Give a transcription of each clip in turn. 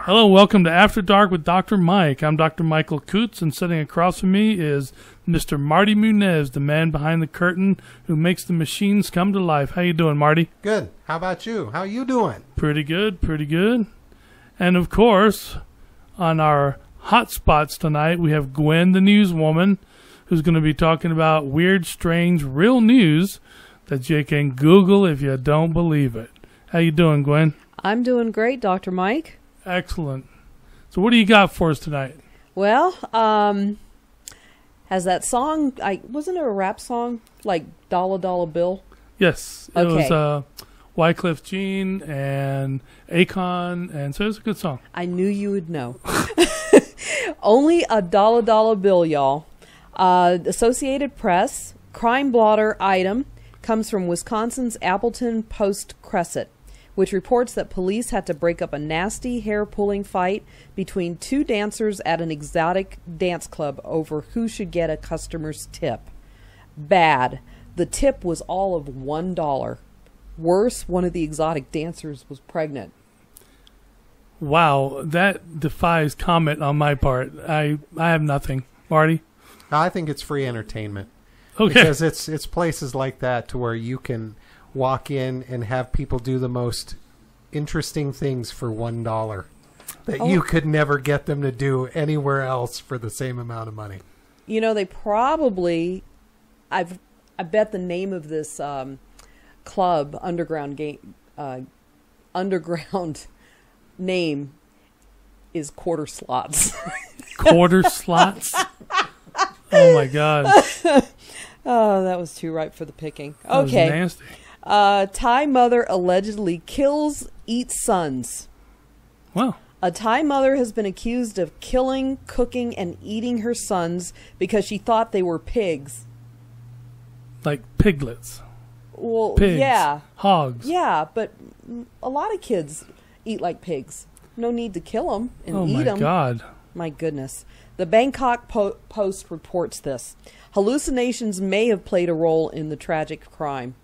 Hello, welcome to After Dark with Dr. Mike. I'm Dr. Michael Coots, and sitting across from me is Mr. Marty Munez, the man behind the curtain who makes the machines come to life. How you doing, Marty? Good. How about you? How you doing? Pretty good, pretty good. And, of course, on our hot spots tonight, we have Gwen, the newswoman, who's going to be talking about weird, strange, real news that you can Google if you don't believe it. How you doing, Gwen? I'm doing great, Dr. Mike. Excellent. So what do you got for us tonight? Well, has that song, wasn't it a rap song, like Dollar Dollar Bill? Yes. It Okay. was Wycliffe Jean and Akon, and so it's a good song. I knew you would know. Only a dollar dollar bill, y'all. Associated Press, crime blotter item comes from Wisconsin's Appleton Post-Crescent, which reports that police had to break up a nasty hair-pulling fight between two dancers at an exotic dance club over who should get a customer's tip. Bad. The tip was all of $1. Worse, one of the exotic dancers was pregnant. Wow, that defies comment on my part. I have nothing. Marty? I think it's free entertainment. Okay. Because it's places like that to where you can walk in and have people do the most interesting things for $1 that you could never get them to do anywhere else for the same amount of money. You know, they probably, I bet the name of this club, underground name is Quarter Slots. Quarter slots? Oh, my God. Oh, that was too ripe for the picking. That was Okay. nasty. Thai mother allegedly eats sons. Wow. A Thai mother has been accused of killing, cooking, and eating her sons because she thought they were pigs. Like piglets. Well, Pigs. yeah. Hogs. Yeah, but a lot of kids eat like pigs. No need to kill them and eat them. Oh, my God. My goodness. The Bangkok Post reports this. Hallucinations may have played a role in the tragic crime.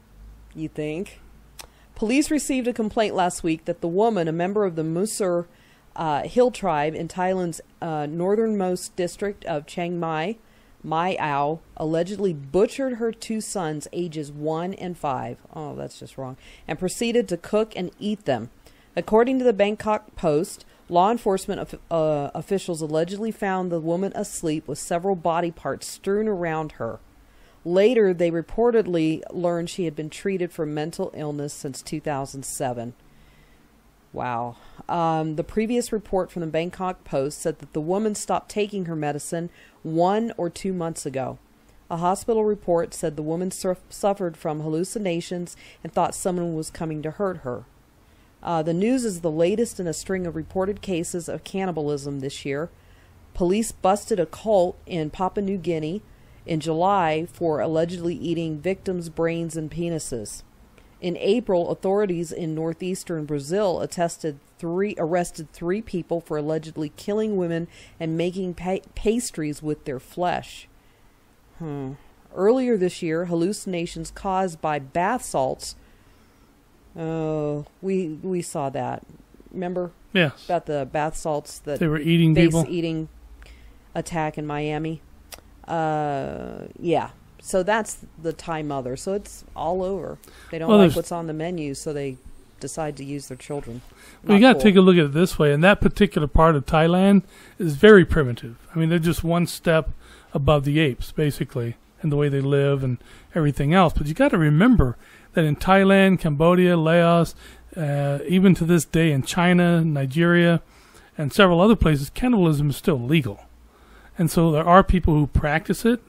You think? Police received a complaint last week that the woman, a member of the Musur Hill tribe in Thailand's northernmost district of Chiang Mai, Mai Au, allegedly butchered her two sons, ages 1 and 5. Oh, that's just wrong. And proceeded to cook and eat them. According to the Bangkok Post, law enforcement officials allegedly found the woman asleep with several body parts strewn around her. Later, they reportedly learned she had been treated for mental illness since 2007. Wow. The previous report from the Bangkok Post said that the woman stopped taking her medicine 1 or 2 months ago. A hospital report said the woman suffered from hallucinations and thought someone was coming to hurt her. The news is the latest in a string of reported cases of cannibalism this year. Police busted a cult in Papua New Guinea in July for allegedly eating victims' brains and penises. In April, authorities in northeastern Brazil arrested 3 people for allegedly killing women and making pastries with their flesh. Earlier this year, hallucinations caused by bath salts. Oh, we saw that. Remember? Yes. About the bath salts that They were eating base people. eating attack in Miami. Yeah. So that's the Thai mother. So it's all over. They don't like what's on the menu, so they decide to use their children. Well, you got to take a look at it this way. And that particular part of Thailand is very primitive. I mean, they're just one step above the apes, basically, in the way they live and everything else. But you got to remember that in Thailand, Cambodia, Laos, even to this day in China, Nigeria, and several other places, cannibalism is still legal. And so there are people who practice it,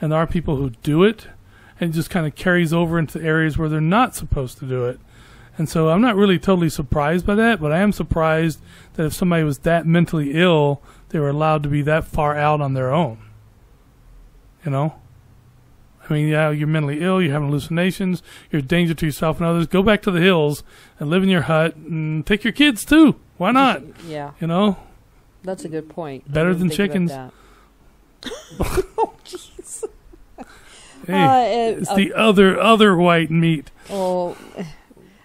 and there are people who do it, and it just kind of carries over into areas where they're not supposed to do it. And so I'm not really totally surprised by that, but I am surprised that if somebody was that mentally ill, they were allowed to be that far out on their own. You know? I mean, yeah, you're mentally ill, you're having hallucinations, you're a danger to yourself and others. Go back to the hills and live in your hut and take your kids too. Why not? Yeah. You know? That's a good point. Better than chickens. Oh, jeez. Hey, it's the other white meat. Oh,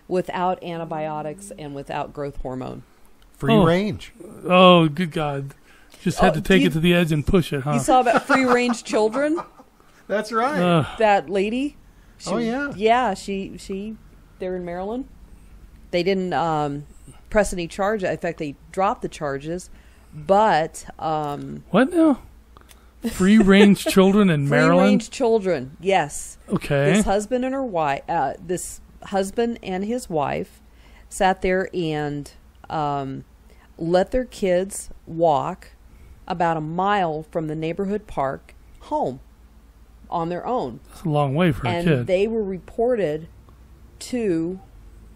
without antibiotics and without growth hormone. Free range. Oh, good God. Just had to take you- it to the edge and push it, huh? You saw about free range children? That's right. That lady? Oh, yeah. Yeah, she they're in Maryland. They didn't press any charge. In fact, they dropped the charges. But What now? Free range children in Maryland? free range children, yes. Okay. This husband and her wife, this husband and his wife sat there and let their kids walk about a mile from the neighborhood park home on their own. That's a long way for a And kid. they were reported to,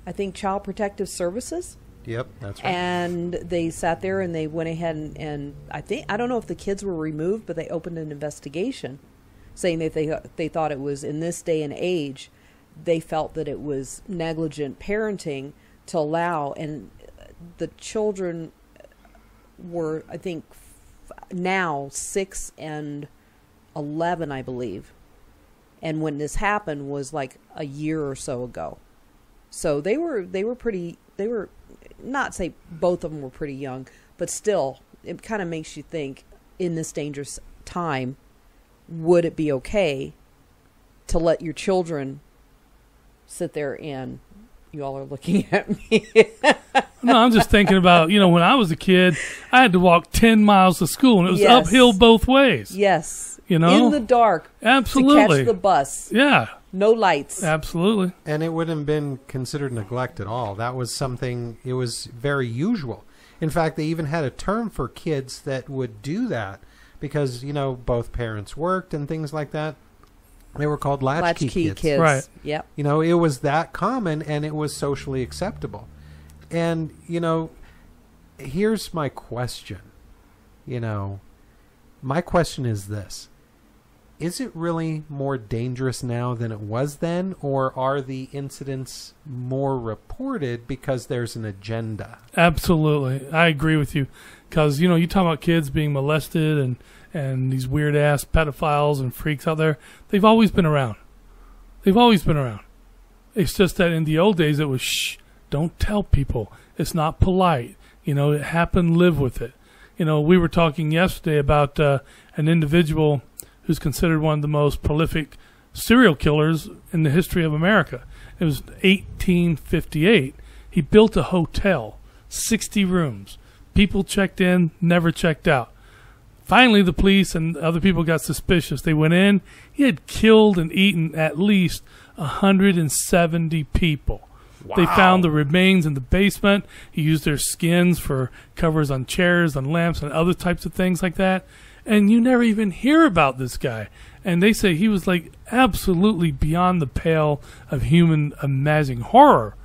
I think, Child Protective Services. Yep, that's right. And they sat there and they went ahead and I don't know if the kids were removed, but they opened an investigation saying that they thought it was, in this day and age, they felt that it was negligent parenting to allow, and the children were, I think, now 6 and 11, I believe. And when this happened was like a year or so ago. So they were not say both of them were pretty young, but still, it kind of makes you think, in this dangerous time, would it be okay to let your children sit there and, you all are looking at me. No, I'm just thinking about, when I was a kid, I had to walk 10 miles to school, and it was Yes. uphill both ways. Yes. You know? In the dark. Absolutely. To catch the bus. Yeah, No lights. absolutely. And it wouldn't have been considered neglect at all. That was something, it was very usual. In fact, they even had a term for kids that would do that because, both parents worked and things like that. They were called latchkey kids. Right. Yep. It was that common and it was socially acceptable. And, here's my question. My question is this. Is it really more dangerous now than it was then, or are the incidents more reported because there's an agenda? Absolutely. I agree with you. Because, you talk about kids being molested and these weird-ass pedophiles and freaks out there. They've always been around. They've always been around. It's just that in the old days it was, shh, don't tell people. It's not polite. It happened, live with it. We were talking yesterday about an individual who's considered one of the most prolific serial killers in the history of America. It was 1858. He built a hotel, 60 rooms. People checked in, never checked out. Finally, the police and other people got suspicious. They went in. He had killed and eaten at least 170 people. Wow. They found the remains in the basement. He used their skins for covers on chairs, on lamps, and other types of things like that. And you never even hear about this guy. And they say he was like absolutely beyond the pale of human imagining horror.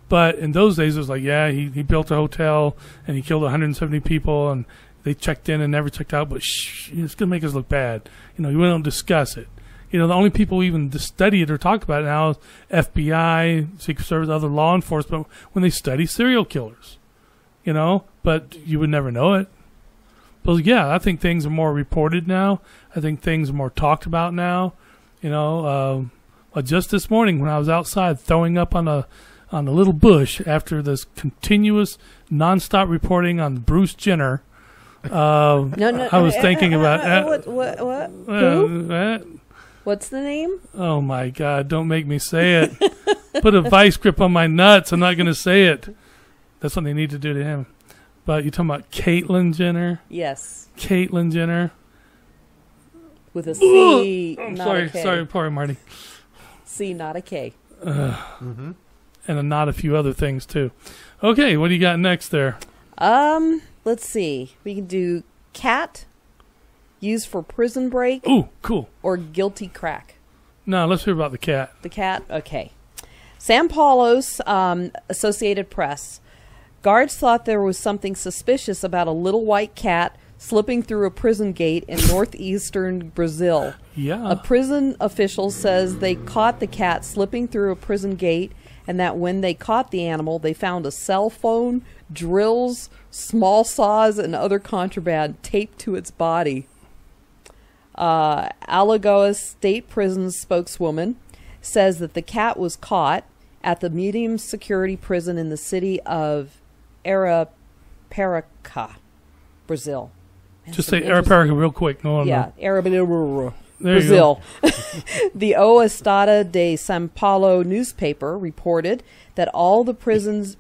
But in those days, it was like, yeah, he built a hotel and he killed 170 people, and they checked in and never checked out. But shh, it's going to make us look bad. We don't discuss it. The only people who even study it or talk about it now is FBI, Secret Service, other law enforcement, when they study serial killers. But you would never know it. But yeah, I think things are more reported now. I think things are more talked about now. Just this morning when I was outside throwing up on a little bush after this continuous nonstop reporting on Bruce Jenner. No, I was thinking about what? Who? What's the name? Oh my God! Don't make me say it. Put a vice grip on my nuts. I'm not going to say it. That's what they need to do to him. But you're talking about Caitlyn Jenner. Yes. Caitlyn Jenner. With a C. I'm not sorry. a K. Sorry, poor Marty. C, not a K. Mm-hmm. And not a few other things too. Okay, what do you got next there? Let's see. We can do cat used for prison break. Ooh, cool. Or guilty crack. No, let's hear about the cat. The cat? Okay. San Paulo's Associated Press. Guards thought there was something suspicious about a little white cat slipping through a prison gate in northeastern Brazil. Yeah. A prison official says they caught the cat slipping through a prison gate, and that when they caught the animal, they found a cell phone, drills, small saws, and other contraband taped to its body. Alagoas State Prison spokeswoman says that the cat was caught at the medium security prison in the city of Arapiraca, Brazil. Just say Arapiraca real quick. No one Yeah, There Brazil. The O Estado de São Paulo newspaper reported that all the prisoners,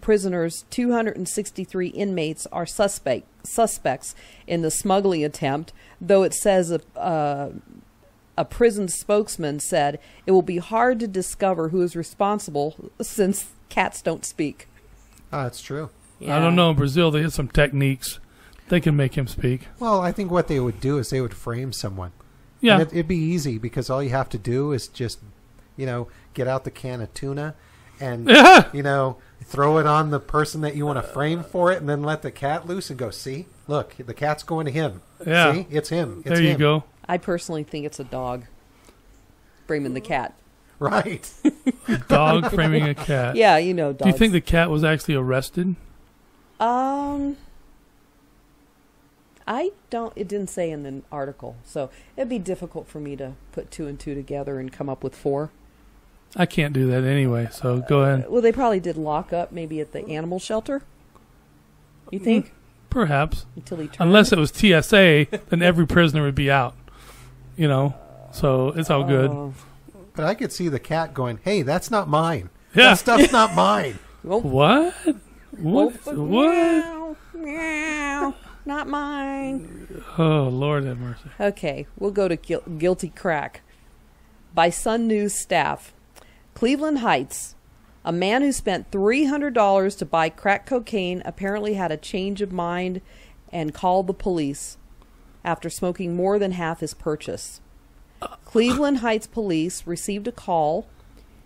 263 inmates, are suspects in the smuggling attempt, though it says a prison spokesman said it will be hard to discover who is responsible since cats don't speak. Oh, that's true. I don't know. In Brazil, they have some techniques. They can make him speak. Well, I think what they would do is they would frame someone. Yeah. And it'd be easy because all you have to do is just, get out the can of tuna and, throw it on the person that you want to frame for it and then let the cat loose and go, see, look, the cat's going to him. Yeah. See, it's him. It's there you him. go. I personally think it's a dog framing the cat. Right. Dog framing a cat. Yeah, dogs. Do you think the cat was actually arrested? I don't. It didn't say in the article, so it'd be difficult for me to put 2 and 2 together and come up with 4. I can't do that anyway, so go ahead. Well, they probably did lock up, maybe at the animal shelter. You think? Perhaps. Until he turned. Unless it was TSA, then every prisoner would be out. So it's all good. But I could see the cat going, hey, that's not mine. Yeah. That stuff's not mine. What? What? Meow, meow, not mine. Oh, Lord have mercy. Okay, we'll go to Guilty Crack. By Sun News staff. Cleveland Heights. A man who spent $300 to buy crack cocaine apparently had a change of mind and called the police after smoking more than half his purchase. Cleveland Heights police received a call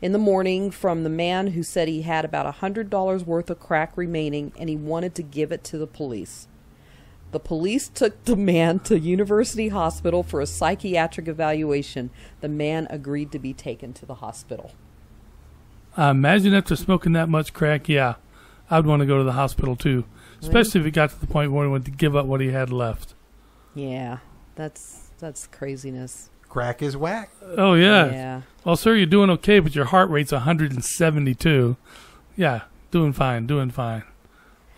in the morning from the man who said he had about $100 worth of crack remaining and he wanted to give it to the police. The police took the man to University Hospital for a psychiatric evaluation. The man agreed to be taken to the hospital. Imagine after smoking that much crack, yeah, I'd want to go to the hospital too, especially if it got to the point where he wanted to give up what he had left. Yeah, that's craziness. Crack is whack. Oh, yeah. Yeah. Well, sir, you're doing okay, but your heart rate's 172. Yeah, doing fine.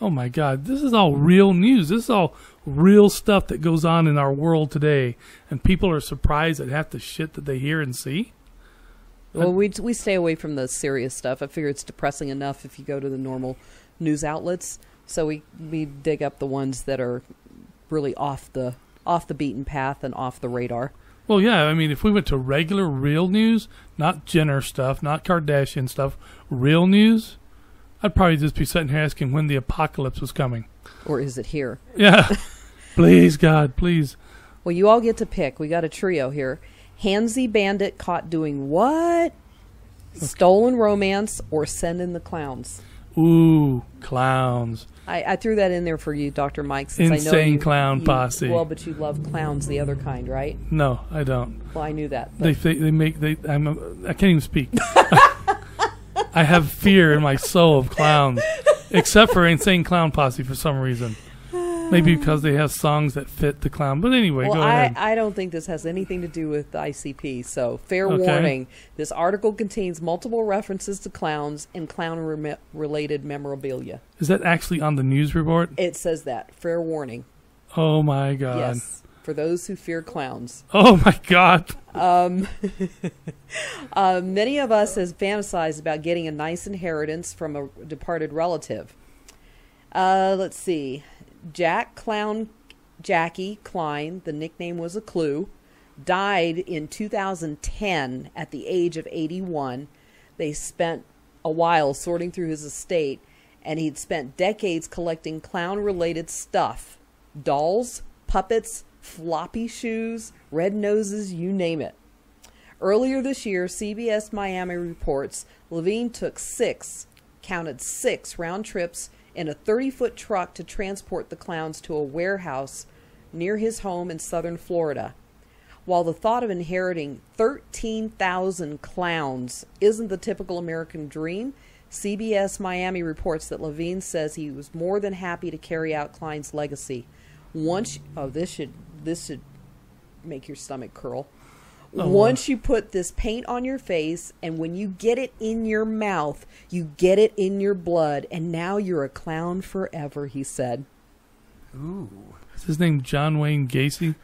Oh, my God. This is all real news. This is all real stuff that goes on in our world today, and people are surprised at half the shit that they hear and see. Well, we stay away from the serious stuff. I figure it's depressing enough if you go to the normal news outlets. So we dig up the ones that are really off the beaten path and off the radar. Well, yeah, I mean, if we went to regular, real news, not Jenner stuff, not Kardashian stuff, real news, I'd probably just be sitting here asking when the apocalypse was coming. Or is it here? Yeah. Please, God, please. Well, you all get to pick. We got a trio here. Handsy Bandit caught doing what? Okay. Stolen romance or send in the clowns? Ooh, clowns. I threw that in there for you, Dr. Mike, since Insane I know clown posse. Well, but you love clowns, the other kind, right? No, I don't. Well, I knew that. I can't even speak. I have fear in my soul of clowns, except for Insane Clown Posse for some reason. Maybe because they have songs that fit the clown. But anyway, well, go ahead. I don't think this has anything to do with the ICP. So, fair warning. This article contains multiple references to clowns and clown-related memorabilia. Is that actually on the news report? It says that. Fair warning. Oh, my God. Yes. For those who fear clowns. Oh, my God. Many of us have fantasized about getting a nice inheritance from a departed relative. Let's see. Jackie Klein, the nickname was a clue, died in 2010 at the age of 81. They spent a while sorting through his estate, and he'd spent decades collecting clown-related stuff. Dolls, puppets, floppy shoes, red noses, you name it. Earlier this year, CBS Miami reports Levine took 6 round trips in a 30-foot truck to transport the clowns to a warehouse near his home in southern Florida. While the thought of inheriting 13,000 clowns isn't the typical American dream, CBS Miami reports that Levine says he was more than happy to carry out Klein's legacy. This should make your stomach curl. Once you put this paint on your face, and when you get it in your mouth, you get it in your blood, and now you're a clown forever, he said. Ooh. Is his name John Wayne Gacy?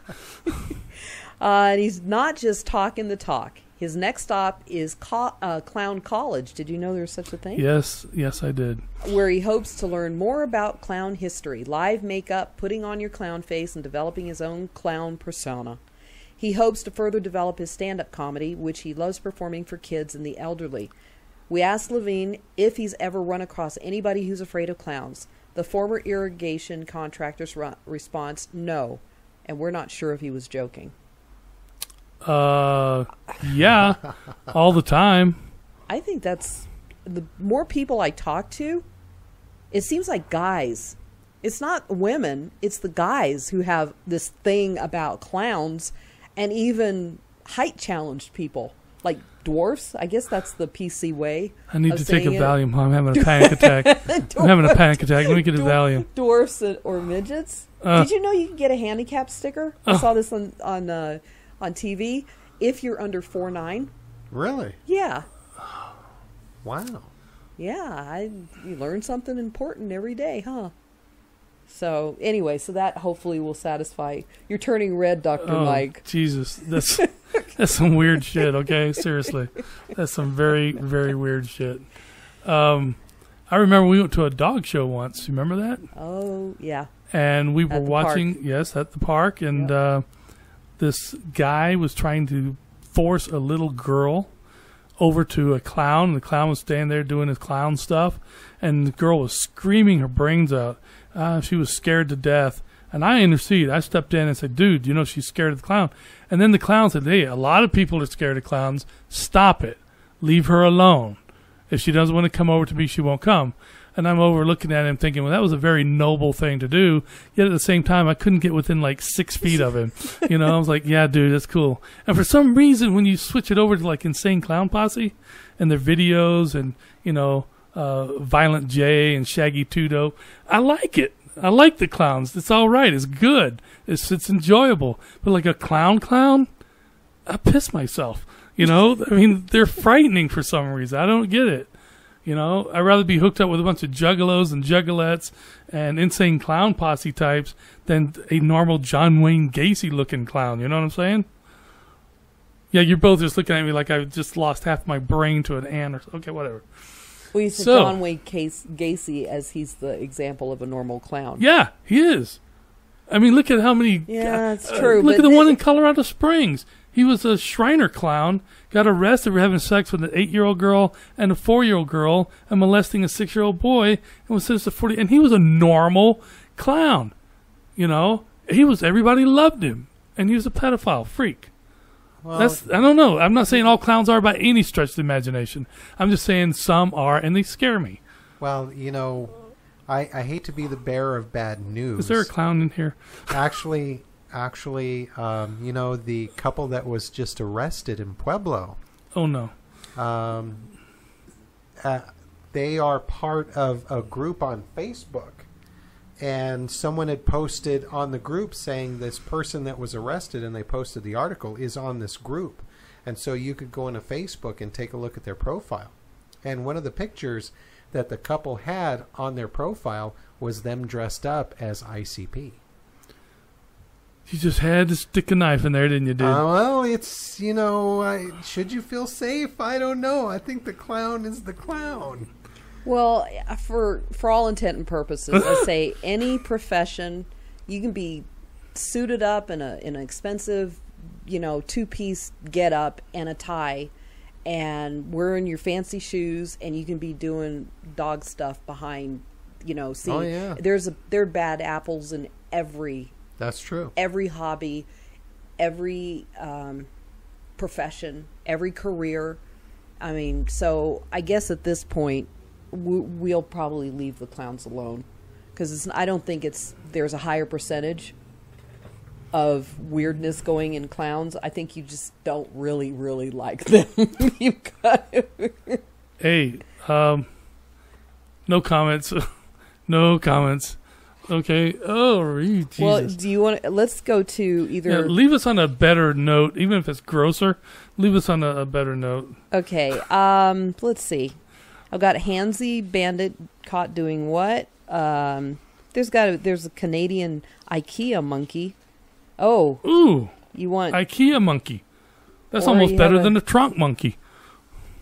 And he's not just talking the talk. His next stop is Clown College. Did you know there's such a thing? Yes, I did. Where he hopes to learn more about clown history, live makeup, putting on your clown face, and developing his own clown persona. He hopes to further develop his stand-up comedy, which he loves performing for kids and the elderly. We asked Levine if he's ever run across anybody who's afraid of clowns. The former irrigation contractor's response, no. And we're not sure if he was joking. Yeah, all the time. I think that's the more people I talk to, it seems like guys. It's not women, it's the guys who have this thing about clowns, and even height challenged people like dwarfs. I guess that's the PC way. I need to take a Valium. I'm having a panic attack. I'm having a panic attack. Let me get a Valium. Dwarfs or midgets. Did you know you can get a handicap sticker? I saw this on TV. If you're under 4'9". Really? Yeah. Wow. Yeah, you learn something important every day, huh? So anyway, that hopefully will satisfy. You're turning red, Dr. Mike. Jesus, that's some weird shit. Okay, seriously, that's some very, very weird shit. I remember we went to a dog show once. You remember that? Oh yeah. And we were watching, park. Yes, at the park, and this guy was trying to force a little girl over to a clown. The clown was standing there doing his clown stuff, and the girl was screaming her brains out. She was scared to death. And I interceded. I stepped in and said, dude, you know she's scared of the clown. And then the clown said, hey, a lot of people are scared of clowns. Stop it. Leave her alone. If she doesn't want to come over to me, she won't come. And I'm over looking at him thinking, well, that was a very noble thing to do. Yet at the same time, I couldn't get within like 6 feet of him. You know, I was like, yeah, dude, that's cool. And for some reason, when you switch it over to like Insane Clown Posse and their videos and, you know, Violent J and Shaggy Two Dope, I like it. I like the clowns. It's all right. It's good. It's enjoyable. But like a clown, I piss myself. You know, I mean, they're frightening for some reason. I don't get it. You know, I'd rather be hooked up with a bunch of juggalos and juggalettes and Insane Clown Posse types than a normal John Wayne Gacy looking clown. You know what I'm saying? Yeah, you're both just looking at me like I just lost half my brain to an ant or okay, whatever. Well, you said John Wayne Gacy as he's the example of a normal clown. Yeah, he is. I mean, look at how many... Yeah, that's true. Look at the one in Colorado Springs. He was a Shriner clown, got arrested for having sex with an 8-year-old girl and a 4-year-old girl and molesting a 6-year-old boy and was sentenced to 40... And he was a normal clown, you know? Everybody loved him, and he was a pedophile freak. Well, I don't know. I'm not saying all clowns are by any stretch of the imagination. I'm just saying some are, and they scare me. Well, you know, I hate to be the bearer of bad news. Is there a clown in here? Actually, you know, the couple that was just arrested in Pueblo. Oh, no. They are part of a group on Facebook. And someone had posted on the group saying this person that was arrested, and they posted the article, is on this group. And so you could go into Facebook and take a look at their profile. And one of the pictures that the couple had on their profile was them dressed up as ICP. You just had to stick a knife in there, didn't you, dude? Well, it's, you know, should you feel safe? I don't know. I think the clown is the clown. Well, for all intent and purposes, I say any profession, you can be suited up in an expensive, you know, 2-piece get up and a tie, and wearing your fancy shoes, and you can be doing dog stuff behind, you know. See, oh, yeah. There are bad apples in every. That's true. Every hobby, every profession, every career. I mean, so I guess at this point, we'll probably leave the clowns alone, because I don't think there's a higher percentage of weirdness going in clowns. I think you just don't really, really like them. You got Hey, no comments. No comments. Okay. Oh, Jesus. Well, do you want? Let's go to either. Yeah, leave us on a better note, even if it's grosser. Leave us on a better note. Okay. Let's see. I've got Hansy Bandit caught doing what? There's There's a Canadian IKEA monkey. Oh. Ooh. You want IKEA monkey. That's Or almost you better have a- than a trunk monkey.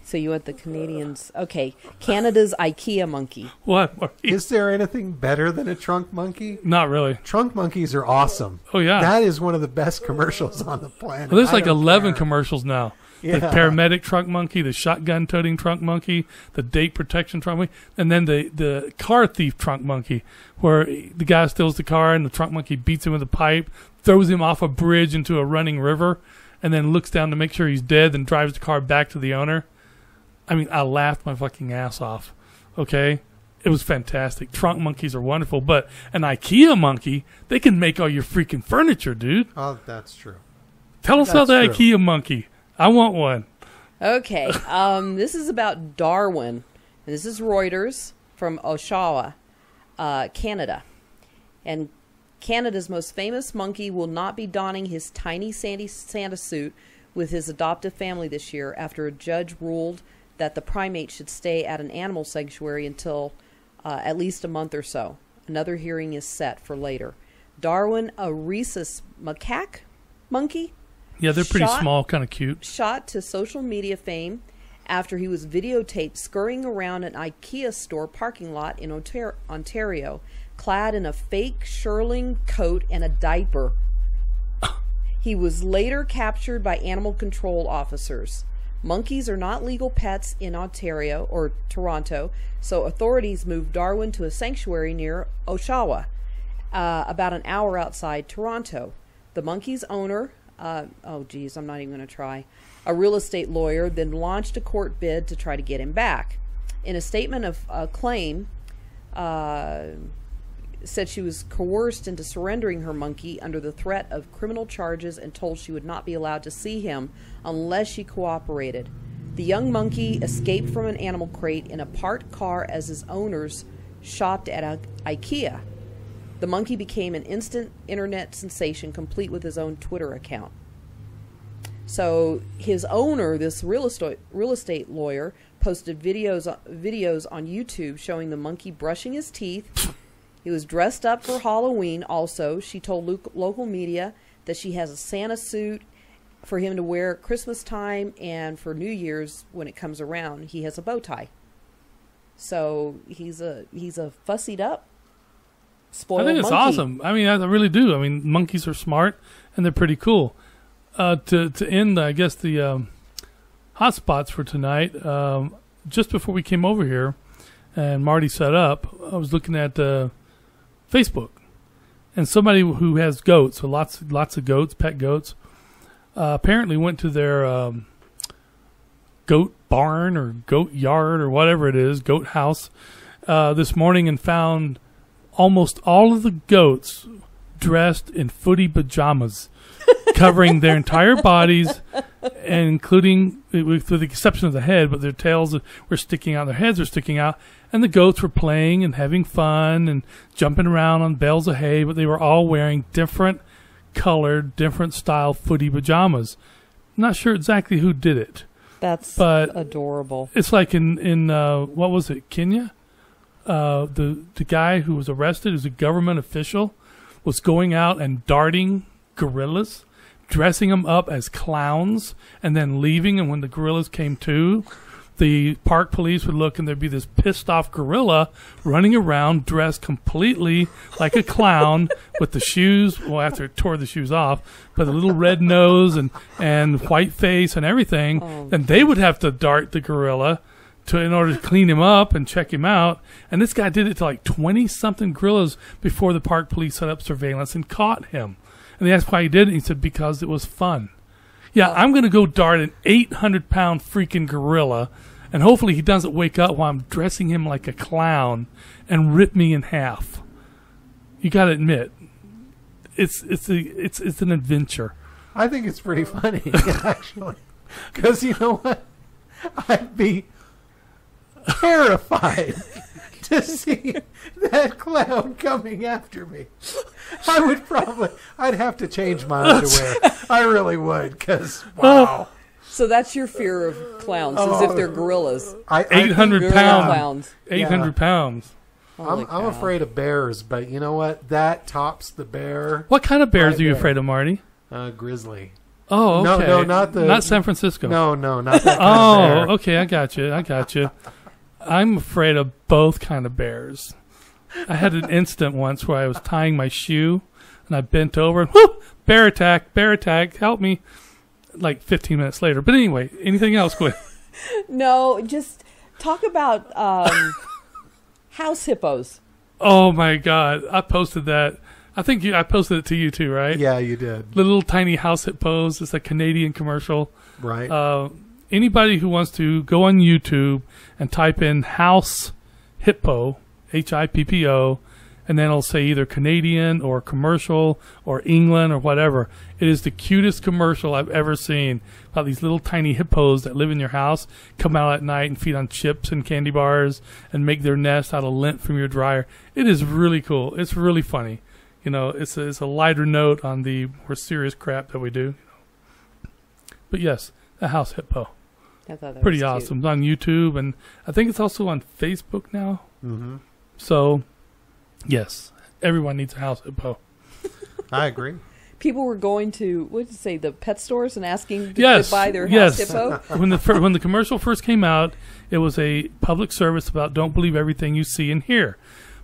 So you want the Canadians? Okay, Canada's IKEA monkey. What? Is there anything better than a trunk monkey? Not really. Trunk monkeys are awesome. Oh, yeah. That is one of the best commercials on the planet. Well, there's I like don't 11 care. commercials now. Yeah. The paramedic trunk monkey, the shotgun toting trunk monkey, the date protection trunk monkey, and then the car thief trunk monkey, where the guy steals the car and the trunk monkey beats him with a pipe, throws him off a bridge into a running river, and then looks down to make sure he's dead, then drives the car back to the owner. I mean, I laughed my fucking ass off. Okay? It was fantastic. Trunk monkeys are wonderful, but an IKEA monkey, they can make all your freaking furniture, dude. Oh, that's true. Tell us about the That's true. IKEA monkey. I want one. Okay, this is about Darwin. And this is Reuters from Oshawa, Canada. And Canada's most famous monkey will not be donning his tiny Santa suit with his adoptive family this year after a judge ruled that the primate should stay at an animal sanctuary until at least a month or so. Another hearing is set for later. Darwin, a rhesus macaque monkey, Yeah, they're pretty Shot- small, kind of cute. shot to social media fame after he was videotaped scurrying around an IKEA store parking lot in Ontario, clad in a fake shearling coat and a diaper. He was later captured by animal control officers. Monkeys are not legal pets in Ontario or Toronto, so authorities moved Darwin to a sanctuary near Oshawa, about an hour outside Toronto. The monkey's owner, I'm not even going to try, a real estate lawyer, then launched a court bid to try to get him back. In a statement of claim, said she was coerced into surrendering her monkey under the threat of criminal charges and told she would not be allowed to see him unless she cooperated. The young monkey escaped from an animal crate in a parked car as his owners shopped at IKEA. The monkey became an instant internet sensation, complete with his own Twitter account. So his owner, this real estate lawyer, posted videos on YouTube showing the monkey brushing his teeth. He was dressed up for Halloween also. She told local media that she has a Santa suit for him to wear at Christmas time, and for New Year's, when it comes around, he has a bow tie. So he's a fussied up, spoiled I think it's monkey. awesome. I mean, I really do. I mean, monkeys are smart, and they're pretty cool. To end, I guess, the hot spots for tonight, just before we came over here, and Marty set up, I was looking at Facebook, and somebody who has goats, so lots of goats, pet goats, apparently went to their goat barn or goat yard or whatever it is, goat house, this morning and found almost all of the goats dressed in footy pajamas, covering their entire bodies, and including, with the exception of the head, but their tails were sticking out, their heads were sticking out, and the goats were playing and having fun and jumping around on bales of hay, but they were all wearing different colored, different style footy pajamas. Not sure exactly who did it. But adorable. It's like in what was it, Kenya? The guy who was arrested, who's a government official, was going out and darting gorillas, dressing them up as clowns, and then leaving. And when the gorillas came to, the park police would look, and there'd be this pissed off gorilla running around dressed completely like a clown with the shoes, well, after it tore the shoes off, but a little red nose and white face and everything. And they would have to dart the gorilla in order to clean him up and check him out. And this guy did it to like 20-something gorillas before the park police set up surveillance and caught him. And they asked why he did it, and he said, because it was fun. Yeah, I'm going to go dart an 800-pound freaking gorilla, and hopefully he doesn't wake up while I'm dressing him like a clown and rip me in half. You got to admit, it's an adventure. I think it's pretty funny, actually. Because you know what? I'd be terrified to see that clown coming after me. I'd have to change my underwear. I really would, because, wow. So that's your fear of clowns, as if they're gorillas. 800 Gorilla pounds. clowns. 800 pounds. Holy I'm cow. afraid of bears, but you know what? That tops the bear. What kind of bears Right are you there. afraid of, Marty? Grizzly. Oh, No, okay. no, not San Francisco. No, not that kind of bear. Okay, I got you. I'm afraid of both kind of bears. I had an incident once where I was tying my shoe, and I bent over, and whoo, bear attack, help me. Like 15 minutes later. But anyway, anything else, Gwen? No, just talk about house hippos. Oh my God, I posted that. I think I posted it to you too, right? Yeah, you did. Little tiny house hippos. It's a Canadian commercial. Right. Anybody who wants to go on YouTube and type in house hippo, HIPPO, and then it'll say either Canadian or commercial or England or whatever. It is the cutest commercial I've ever seen about these little tiny hippos that live in your house, come out at night and feed on chips and candy bars and make their nest out of lint from your dryer. It is really cool. It's really funny. You know, it's a lighter note on the more serious crap that we do. But yes, a house hippo. I thought that Pretty was cute. awesome. It's on YouTube, and I think it's also on Facebook now. Mm-hmm. So, yes, everyone needs a house hippo. I agree. People were going to, what did you say, the pet stores and asking to buy their house hippo? When the commercial first came out, it was a public service about don't believe everything you see and hear.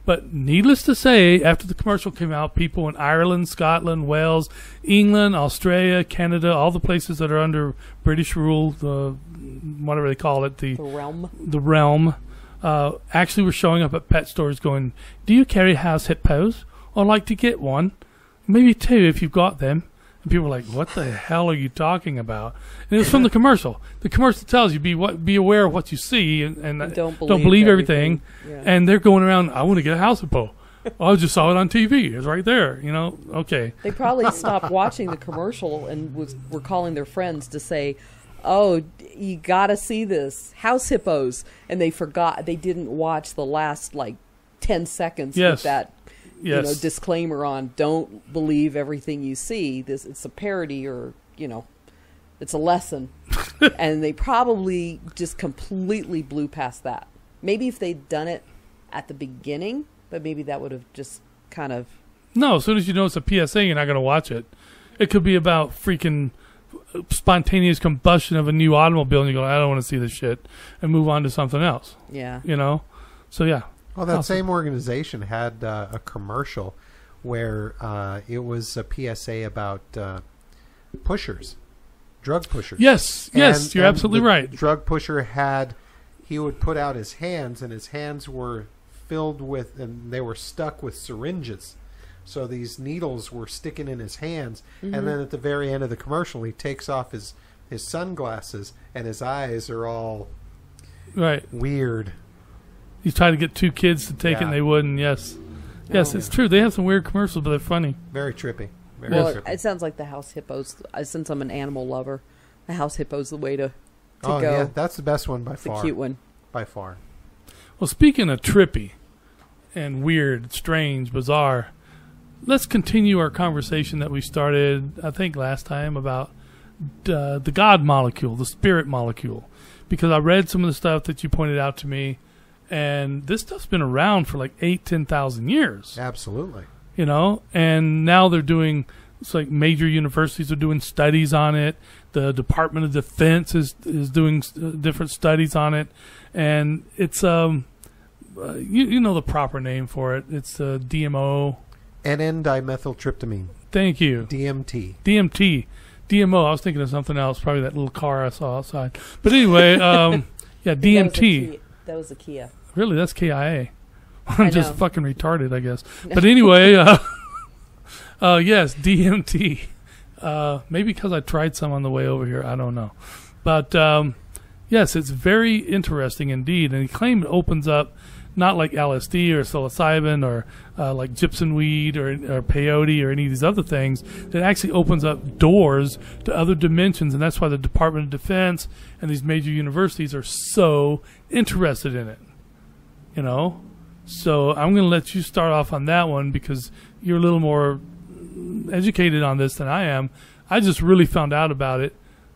But needless to say, after the commercial came out, people in Ireland, Scotland, Wales, England, Australia, Canada, all the places that are under British rule, the whatever they call it, the realm, actually were showing up at pet stores going, do you carry house hippos? I'd like to get one. Maybe two if you've got them. And people were like, what the hell are you talking about? And it was from the commercial. The commercial tells you, be aware of what you see and don't believe everything. Yeah. And they're going around, I want to get a house hippo. I just saw it on TV. It's right there. You know, okay. They probably stopped watching the commercial and were calling their friends to say, oh, you got to see this, house hippos. And they forgot, they didn't watch the last, 10 seconds with that disclaimer on, don't believe everything you see. It's a parody or, it's a lesson. And they probably just completely blew past that. Maybe if they'd done it at the beginning, but maybe that would have just kind of... No, as soon as you know it's a PSA, you're not going to watch it. It could be about freaking spontaneous combustion of a new automobile, and you go, I don't want to see this shit, and move on to something else. Yeah. So yeah. Well, that same organization had a commercial where it was a PSA about pushers, drug pushers. Yes, you're absolutely right. Drug pusher he would put out his hands, and his hands were filled with, and they were stuck with syringes. So these needles were sticking in his hands. Mm-hmm. And then at the very end of the commercial, he takes off his sunglasses, and his eyes are all weird. You try to get two kids to take it, and they wouldn't. Yes, it's true. They have some weird commercials, but they're funny. Very trippy. Very trippy. It sounds like the house hippos. Since I'm an animal lover, the house hippo's the way to go. Yeah, that's the best one by it's far. It's a cute one. By far. Well, speaking of trippy and weird, strange, bizarre, let's continue our conversation that we started, I think, last time about the God molecule, the spirit molecule, because I read some of the stuff that you pointed out to me. And this stuff's been around for 10,000 years. Absolutely. And now they're doing, it's like major universities are doing studies on it. The Department of Defense is doing different studies on it. And it's, you know the proper name for it. It's DMO. N-dimethyltryptamine. Thank you. DMT. DMO. I was thinking of something else, probably that little car I saw outside. But anyway, DMT. That was a Kia. Really, that's KIA. I'm just fucking retarded, I guess. But anyway, yes, DMT. Maybe because I tried some on the way over here. I don't know. But, yes, it's very interesting indeed. And he claimed it opens up not like LSD or psilocybin or like gypsum weed or peyote or any of these other things. It actually opens up doors to other dimensions. And that's why the Department of Defense and these major universities are so interested in it. So I'm going to let you start off on that one because you're a little more educated on this than I am. I just really found out about it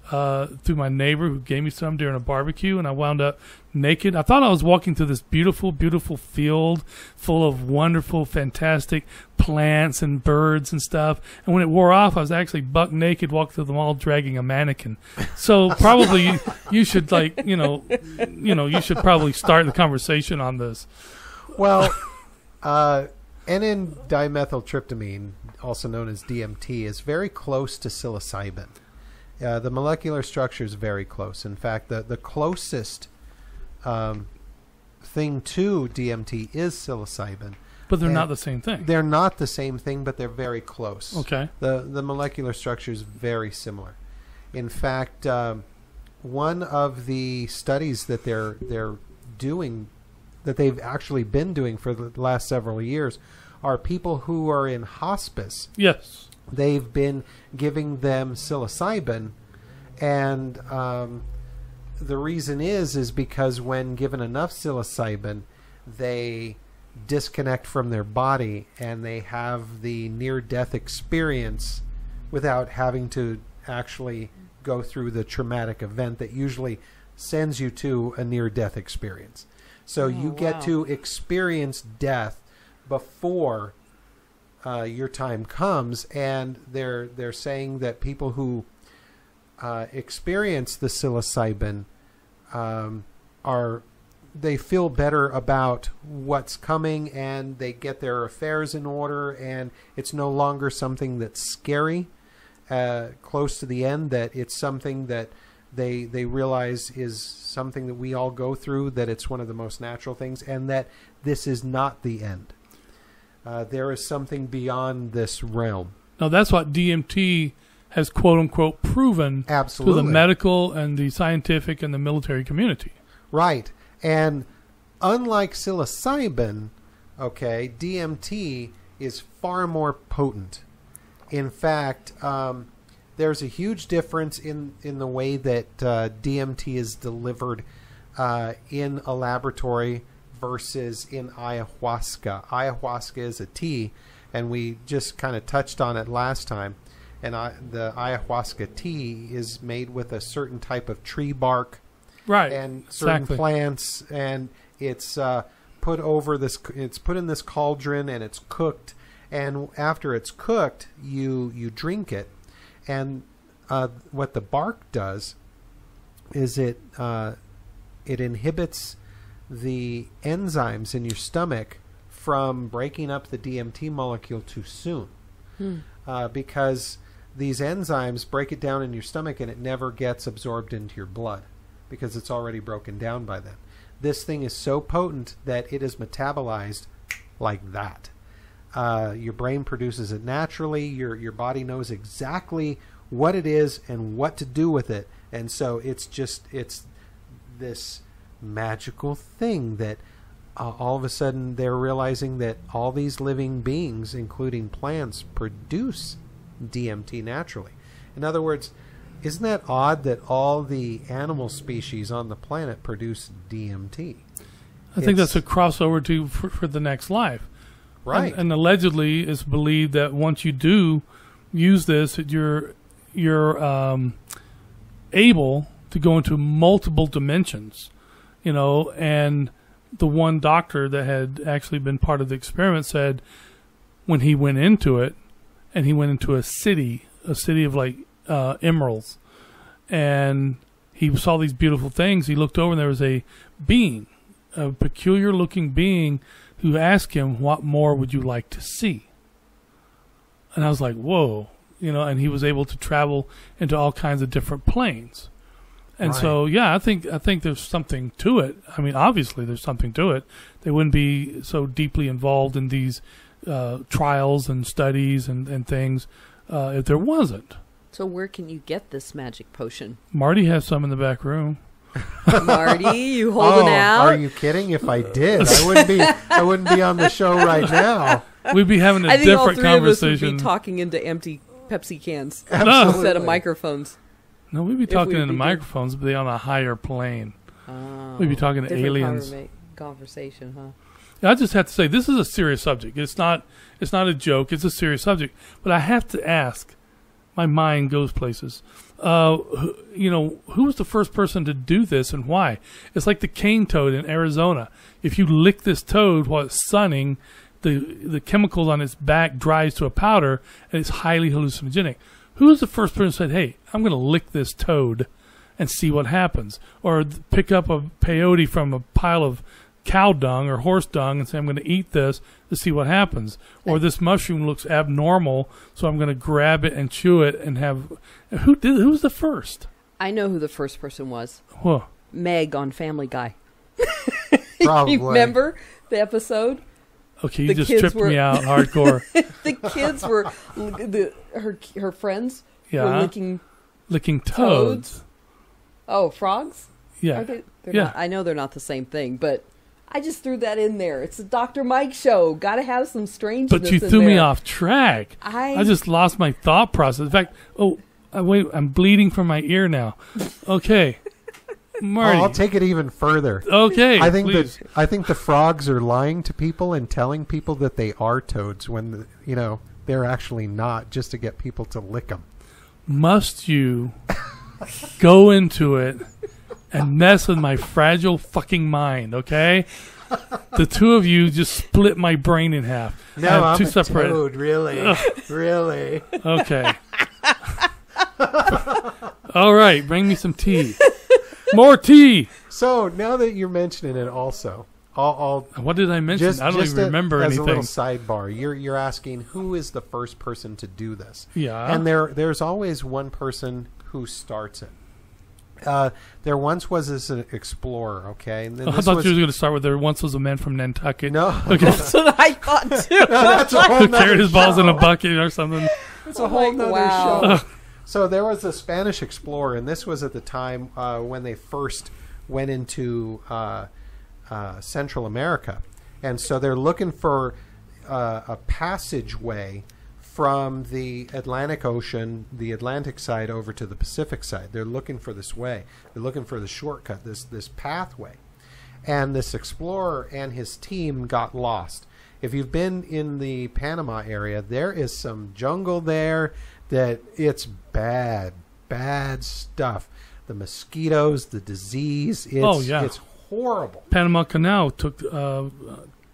through my neighbor who gave me some during a barbecue, and I wound up naked. I thought I was walking through this beautiful, beautiful field full of wonderful, fantastic plants and birds and stuff. And when it wore off, I was actually buck naked walking through the mall dragging a mannequin. So probably you should you should probably start the conversation on this. Well, N,N-dimethyltryptamine, also known as DMT, is very close to psilocybin. The molecular structure is very close. In fact, the closest thing to DMT is psilocybin. But they're not the same thing. They're not the same thing, but they're very close. Okay. The molecular structure is very similar. In fact, one of the studies that they're doing, that they've actually been doing for the last several years, are people who are in hospice. Yes. They've been giving them psilocybin, and the reason is because when given enough psilocybin, they disconnect from their body and they have the near-death experience without having to actually go through the traumatic event that usually sends you to a near-death experience. So you get to experience death before your time comes, and they're saying that people who experience the psilocybin they feel better about what's coming, and they get their affairs in order, and it's no longer something that's scary close to the end, that it's something that they realize is something that we all go through, that it's one of the most natural things, and that this is not the end. There is something beyond this realm. Now, that's what DMT has, quote-unquote, proven Absolutely. to the medical and the scientific and the military community. Right. And unlike psilocybin, okay, DMT is far more potent. In fact, there's a huge difference in the way that DMT is delivered in a laboratory versus in ayahuasca. Ayahuasca is a tea, and we just kind of touched on it last time. And the ayahuasca tea is made with a certain type of tree bark, right? And certain exactly. plants, and it's put over this. It's put in this cauldron, and it's cooked. And after it's cooked, you drink it. And what the bark does is it inhibits the enzymes in your stomach from breaking up the DMT molecule too soon, because these enzymes break it down in your stomach and it never gets absorbed into your blood because it's already broken down by then. This thing is so potent that it is metabolized like that. Your brain produces it naturally. Your body knows exactly what it is and what to do with it. And so it's this magical thing that all of a sudden they're realizing that all these living beings, including plants, produce DMT naturally. In other words, isn't that odd that all the animal species on the planet produce DMT? I think that's a crossover for the next life. Right. And allegedly it's believed that once you do use this, you're able to go into multiple dimensions, and the one doctor that had actually been part of the experiment said when he went into it, and he went into a city of like emeralds, and he saw these beautiful things. He looked over and there was a being, a peculiar looking being, who asked him, "What more would you like to see?" And I was like, whoa, and he was able to travel into all kinds of different planes. And right. So, yeah, I think there's something to it. I mean, obviously there's something to it. They wouldn't be so deeply involved in these trials and studies and things if there wasn't. So where can you get this magic potion? Marty has some in the back room. Marty, you holding out? Are you kidding? If I did, I wouldn't be on the show right now. We'd be having a I think different all three conversation. of us would be talking into empty Pepsi cans Absolutely. instead of microphones. No, we'd be talking into microphones, but they on a higher plane. Oh, We'd be talking to different aliens. Conversation, huh? I just have to say, this is a serious subject. It's not a joke. It's a serious subject. But I have to ask, my mind goes places. Who was the first person to do this and why? It's like the cane toad in Arizona. If you lick this toad while it's sunning, the chemicals on its back dries to a powder, and it's highly hallucinogenic. Who was the first person who said, hey, I'm going to lick this toad and see what happens? Or pick up a peyote from a pile of cow dung or horse dung and say, I'm going to eat this to see what happens. Or this mushroom looks abnormal, so I'm going to grab it and chew it and have... Who was the first? I know who the first person was. Whoa. Meg on Family Guy. Probably. You remember the episode? Okay, you just tripped me out hardcore. The kids were... her friends were licking toads. Oh, frogs? Yeah. They're not, I know they're not the same thing, but I just threw that in there. It's a Dr. Mike show. Got to have some strangeness. But you threw me off track. I just lost my thought process. In fact, wait, I'm bleeding from my ear now. Okay, Marty. I'll take it even further. Okay, I think the frogs are lying to people and telling people that they are toads when they're actually not, just to get people to lick them. Must you go into it and mess with my fragile fucking mind, okay? The two of you just split my brain in half. No, I'm a toad, really. Really. Okay. All right, bring me some tea. More tea! So, now that you're mentioning it also, what did I mention? I don't even remember anything. As a little sidebar, you're asking who is the first person to do this? Yeah. And there's always one person who starts it. There once was this explorer, okay? And then I thought you were going to start with there once was a man from Nantucket. No. Okay. That's what I thought too. No, that's a whole who carried his balls in a bucket or something. It's a whole nother show. So there was a Spanish explorer, and this was at the time when they first went into Central America. And so they're looking for a passageway from the Atlantic Ocean, the Atlantic side, over to the Pacific side. They're looking for this way. They're looking for the shortcut, this pathway. And this explorer and his team got lost. If you've been in the Panama area, there is some jungle there that it's bad stuff. The mosquitoes, the disease, it's horrible. Panama Canal took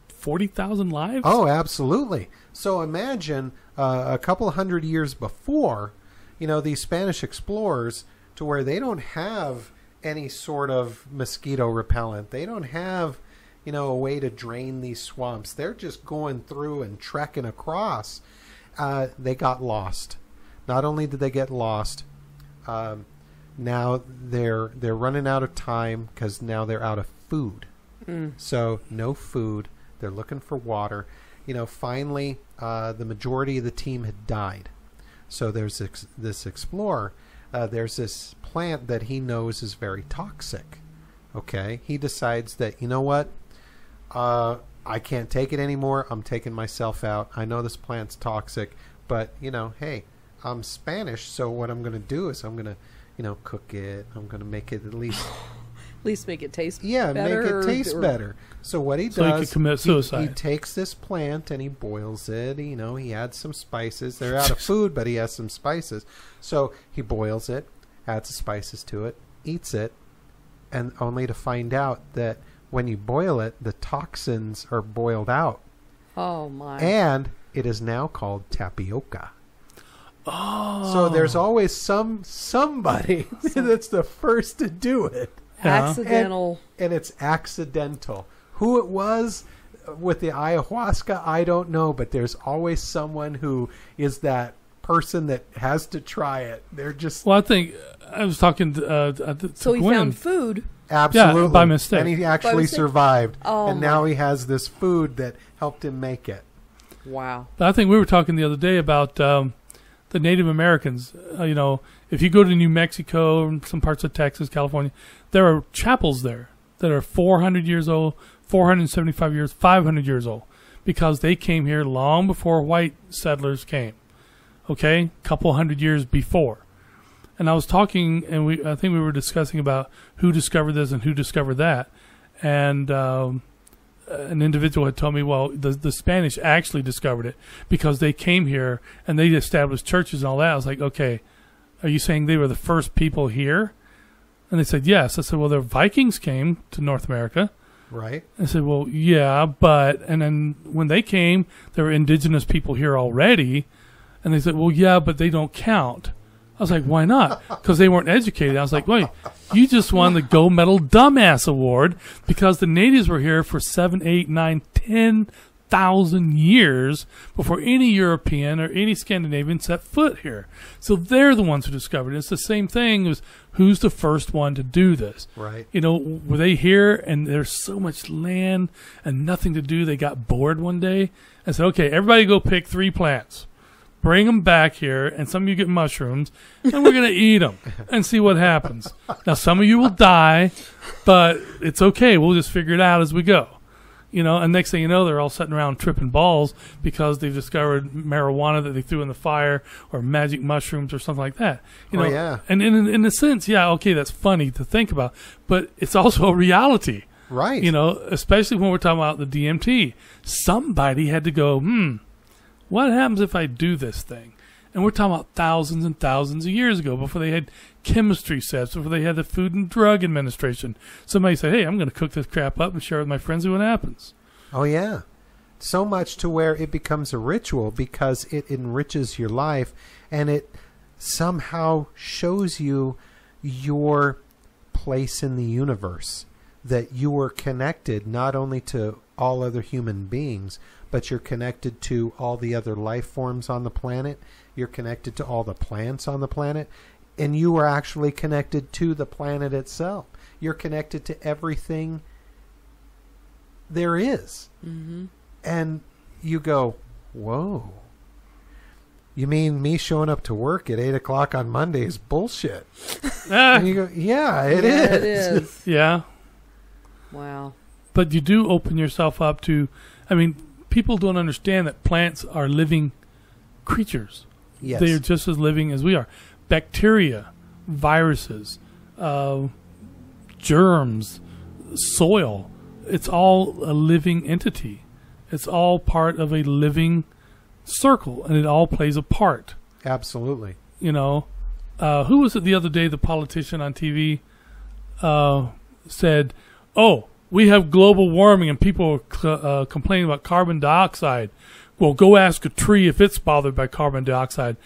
40,000 lives? Oh, absolutely. So imagine a couple hundred years before, these Spanish explorers, to where they don't have any sort of mosquito repellent. They don't have, a way to drain these swamps. They're just going through and trekking across. They got lost. Not only did they get lost, now they're running out of time because now they're out of food. So no food. They're looking for water. Finally, the majority of the team had died. So there's this explorer. There's this plant that he knows is very toxic. Okay, he decides that, you know what? I can't take it anymore. I'm taking myself out. I know this plant's toxic, but hey, I'm Spanish, so what I'm going to do is I'm going to, cook it. I'm going to make it at least make it taste better. Yeah, make it taste better. So what he does, he could commit suicide. He takes this plant and he boils it. He adds some spices. They're out of food, but he has some spices. So he boils it, adds the spices to it, eats it, and only to find out that when you boil it, the toxins are boiled out. Oh, my. And it is now called tapioca. Oh. So there's always somebody that's the first to do it. Yeah. Accidental. And it's accidental. Who it was with the ayahuasca, I don't know, but there's always someone who is that person that has to try it. They're just... Well, I think I was talking to So he Gwen. found food. Absolutely. Yeah, by mistake. And he actually survived. Oh, and now he has this food that helped him make it. Wow. But I think we were talking the other day about the Native Americans. If you go to New Mexico and some parts of Texas, California, there are chapels there that are 400 years old, 475 years, 500 years old, because they came here long before white settlers came. Okay? Couple hundred years before. And I was talking, and I think we were discussing about who discovered this and who discovered that. And an individual had told me, well, the Spanish actually discovered it because they came here and they established churches and all that. I was like, okay, are you saying they were the first people here? And they said, yes. I said, well, the Vikings came to North America. Right. I said, well, yeah, but, and then when they came, there were indigenous people here already. And they said, well, yeah, but they don't count. I was like, why not? Because they weren't educated. I was like, wait, you just won the Gold Medal Dumbass Award because the natives were here for 7, 8, 9, 10,000 years before any European or any Scandinavian set foot here. So they're the ones who discovered it. It's the same thing as who's the first one to do this. Right. You know, were they here and there's so much land and nothing to do, they got bored one day and said, okay, everybody go pick 3 plants. Bring them back here, and some of you get mushrooms, and we're going to eat them and see what happens. Now, some of you will die, but it's okay. We'll just figure it out as we go. You know, and next thing you know, they're all sitting around tripping balls because they've discovered marijuana that they threw in the fire or magic mushrooms or something like that. You know, yeah. And in a sense, yeah, okay, that's funny to think about, but it's also a reality. Right. You know, especially when we're talking about the DMT. Somebody had to go, what happens if I do this thing? And we're talking about thousands and thousands of years ago, before they had chemistry sets, before they had the Food and Drug Administration. Somebody said, hey, I'm going to cook this crap up and share it with my friends, see what happens. Oh, yeah. So much to where it becomes a ritual because it enriches your life and it somehow shows you your place in the universe, that you are connected not only to all other human beings, but you're connected to all the other life forms on the planet. You're connected to all the plants on the planet. And you are actually connected to the planet itself. You're connected to everything there is. Mm-hmm. And you go, whoa. You mean me showing up to work at 8 o'clock on Monday is bullshit? And you go, yeah, it is. It is. Yeah. Wow. But you do open yourself up to, I mean, people don't understand that plants are living creatures. Yes. They are just as living as we are. Bacteria, viruses, germs, soil, it's all a living entity. It's all part of a living circle, and it all plays a part. Absolutely. You know, who was it the other day, the politician on TV said, oh, we have global warming and people are complaining about carbon dioxide. Well, go ask a tree if it's bothered by carbon dioxide.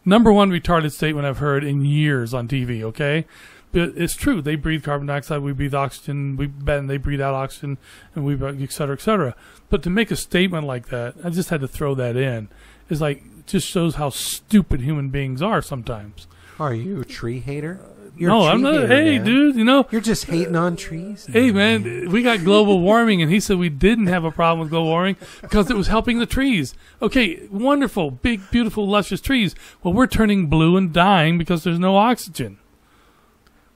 Number one retarded statement I've heard in years on TV, okay? But it's true. They breathe carbon dioxide. We breathe oxygen. They breathe out oxygen, and we, et cetera, et cetera. But to make a statement like that, I just had to throw that in. It's like, just shows how stupid human beings are sometimes. Are you a tree hater? You're No, a tree I'm not. hater, Hey, man. dude, you know. You're just hating on trees? Hey, man, we got global warming, and he said we didn't have a problem with global warming because it was helping the trees. Okay, wonderful, big, beautiful, luscious trees. Well, we're turning blue and dying because there's no oxygen.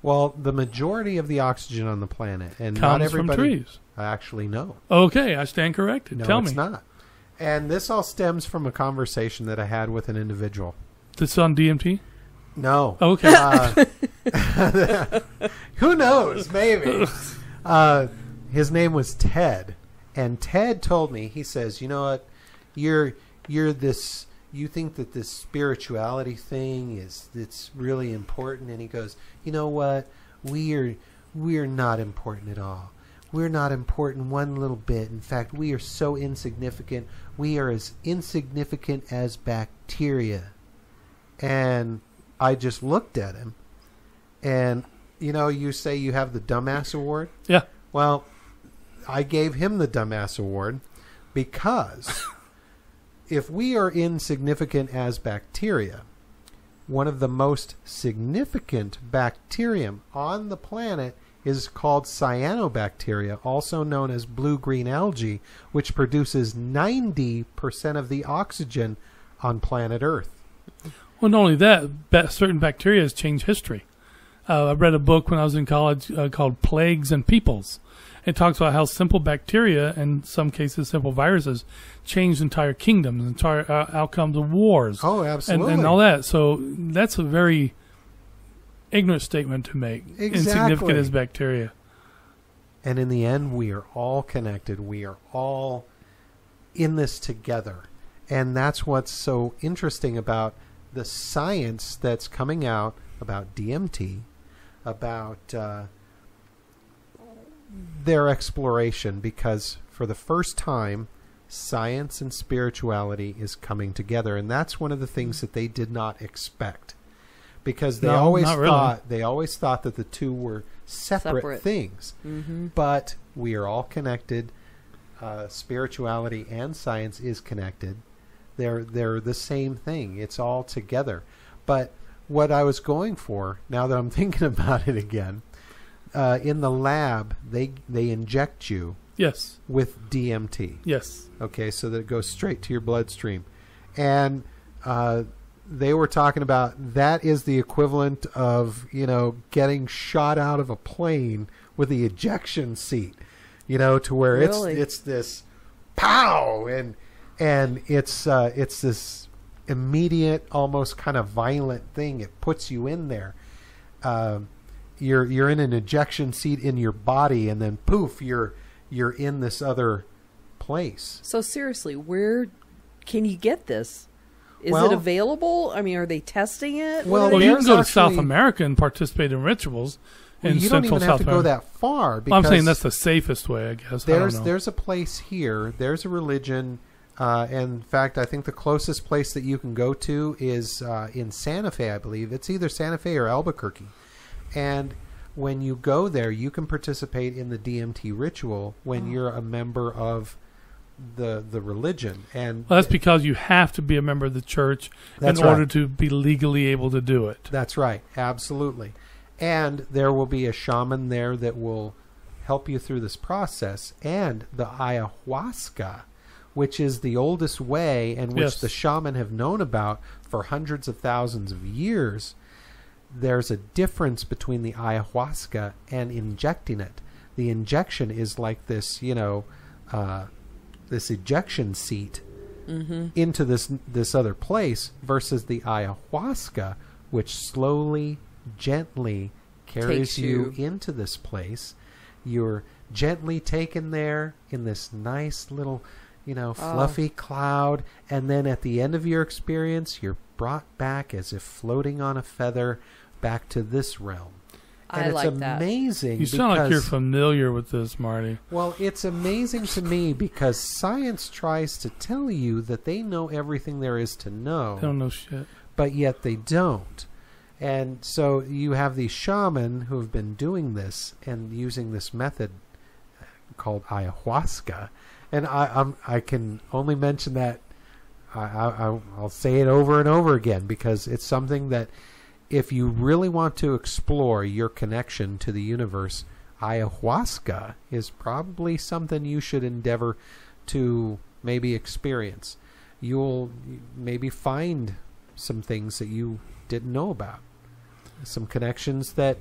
Well, the majority of the oxygen on the planet, and not Comes everybody from trees. actually know. Okay, I stand corrected. No, Tell it's me. not. And this all stems from a conversation that I had with an individual. This on DMT? No. Okay. Who knows? Maybe. His name was Ted, and Ted told me, he says, you know what, you're this, you think that this spirituality thing it's really important, and he goes, you know what, we're not important at all. We're not important one little bit. In fact, we are so insignificant. We are as insignificant as bacteria. And I just looked at him, and you know, you say you have the Dumbass Award? Yeah. Well, I gave him the Dumbass Award because if we are insignificant as bacteria, one of the most significant bacterium on the planet is called cyanobacteria, also known as blue-green algae, which produces 90% of the oxygen on planet Earth. Well, not only that, certain bacteria has changed history. I read a book when I was in college called Plagues and Peoples. It talks about how simple bacteria, and in some cases simple viruses, changed entire kingdoms, entire outcomes of wars. Oh, absolutely. And all that. So that's a very ignorant statement to make. Exactly. Insignificant as bacteria. And in the end, we are all connected. We are all in this together. And that's what's so interesting about the science that's coming out about DMT, about their exploration, because for the first time, science and spirituality is coming together. And that's one of the things that they did not expect. Because they always thought that the two were separate things. Mm-hmm. But we are all connected. Spirituality and science is connected. They're the same thing. It's all together. But what I was going for, now that I'm thinking about it again, in the lab, they inject you Yes. with DMT. Yes. Okay, so that it goes straight to your bloodstream. And they were talking about that is the equivalent of, getting shot out of a plane with the ejection seat, to where it's this pow, and it's this immediate, almost kind of violent thing. It puts you in there. You're in an ejection seat in your body, and then poof, you're in this other place. So seriously, where can you get this? Is it available? I mean, are they testing it? Well, you can go to South America and participate in rituals in you Central don't even South have to America. go that far. Well, I'm saying that's the safest way, I guess. There's a place here. There's a religion. In fact, I think the closest place that you can go to is in Santa Fe, I believe. It's either Santa Fe or Albuquerque. And when you go there, you can participate in the DMT ritual when you're a member of the religion. And that's because you have to be a member of the church in order to be legally able to do it. That's right. Absolutely. And there will be a shaman there that will help you through this process. And the ayahuasca, which is the oldest way and which the shaman have known about for hundreds of thousands of years, there's a difference between the ayahuasca and injecting it. The injection is like this, this ejection seat into this other place, versus the ayahuasca, which slowly, gently carries you into this place. You're gently taken there in this nice little, fluffy cloud, and then at the end of your experience, you're brought back as if floating on a feather back to this realm. And it's amazing. You sound like you're familiar with this, Marty. Well, it's amazing to me because science tries to tell you that they know everything there is to know. They don't know shit. But yet they don't. And so you have these shaman who have been doing this and using this method called ayahuasca. And I can only mention that, I'll say it over and over again, because it's something that if you really want to explore your connection to the universe, ayahuasca is probably something you should endeavor to maybe experience. You'll maybe find some things that you didn't know about, some connections that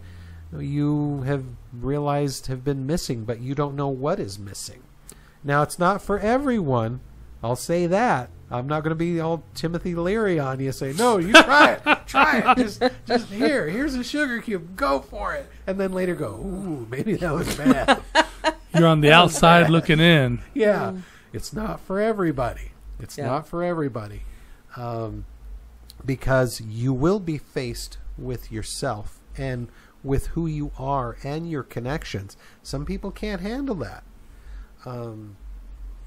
you have realized have been missing, but you don't know what is missing. Now, it's not for everyone. I'll say that. I'm not going to be all Timothy Leary on you, say, no, you try it. Try it. Just here's a sugar cube. Go for it. And then later go, ooh, maybe that was bad. You're on the outside looking in. Yeah. It's not for everybody. It's not for everybody. Because you will be faced with yourself and with who you are and your connections. Some people can't handle that.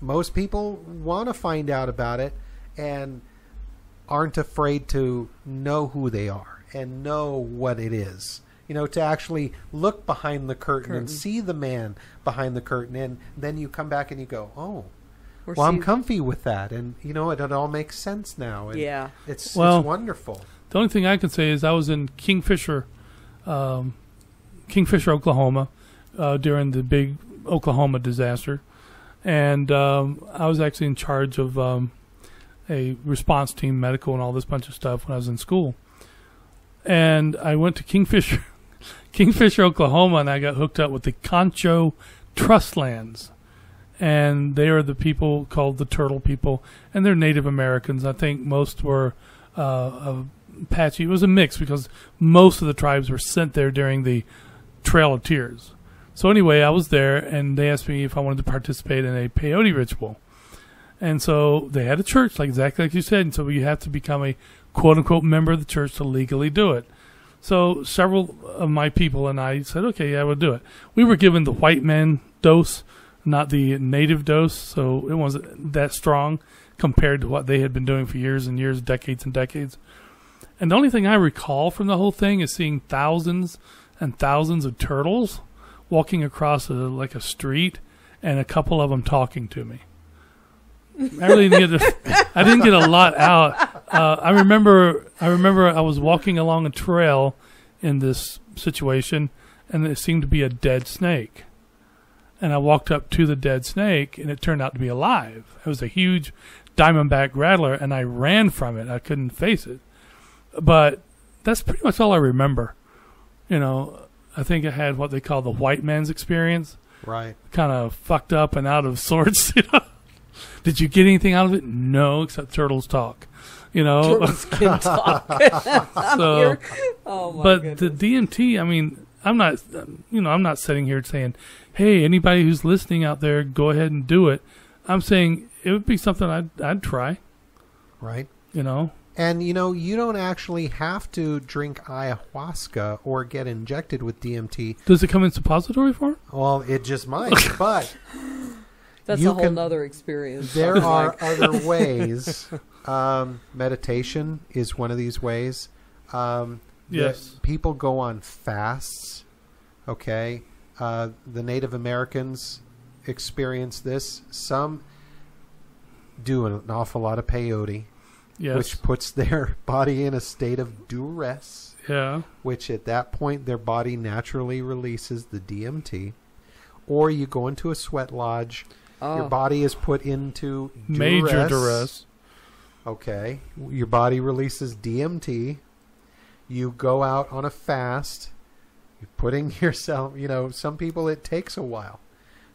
Most people want to find out about it and aren't afraid to know who they are and know what it is. To actually look behind the curtain and see the man behind the curtain. And then you come back and you go, oh, well, I'm comfy with that. And, it all makes sense now. And it's wonderful. The only thing I can say is I was in Kingfisher, Oklahoma, during the big Oklahoma disaster. And I was actually in charge of a response team, medical, and all this bunch of stuff when I was in school. And I went to Kingfisher, Oklahoma, and I got hooked up with the Concho Trust Lands. And they are the people called the Turtle People, and they're Native Americans. I think most were Apache. It was a mix because most of the tribes were sent there during the Trail of Tears. So anyway, I was there, and they asked me if I wanted to participate in a peyote ritual. And so they had a church, like exactly like you said, and so you have to become a quote-unquote member of the church to legally do it. So several of my people and I said, okay, yeah, we'll do it. We were given the white man dose, not the native dose, so it wasn't that strong compared to what they had been doing for years and years, decades and decades. And the only thing I recall from the whole thing is seeing thousands and thousands of turtles walking across like a street, and a couple of them talking to me. I really didn't get a lot out. I remember I was walking along a trail in this situation, and there seemed to be a dead snake. And I walked up to the dead snake, and it turned out to be alive. It was a huge diamondback rattler, and I ran from it. I couldn't face it. But that's pretty much all I remember. You know, I think I had what they call the white man's experience. Right. Kind of fucked up and out of sorts, you know. Did you get anything out of it? No, except turtles talk. You know, turtles can talk. So, oh my but goodness. the DMT, I mean, I'm not sitting here saying, hey, anybody who's listening out there, go ahead and do it. I'm saying it would be something I'd try. Right. You know. And, you know, you don't actually have to drink ayahuasca or get injected with DMT. Does it come in suppository form? Well, it just might, but that's a whole nother experience. There are other ways. Meditation is one of these ways. Yes. People go on fasts, okay? The Native Americans experience this. Some do an awful lot of peyote. Yes. Which puts their body in a state of duress. Yeah. Which at that point their body naturally releases the DMT. Or you go into a sweat lodge. Oh. Your body is put into duress. Major duress. Okay. Your body releases DMT. You go out on a fast. You're putting yourself, you know, some people it takes a while.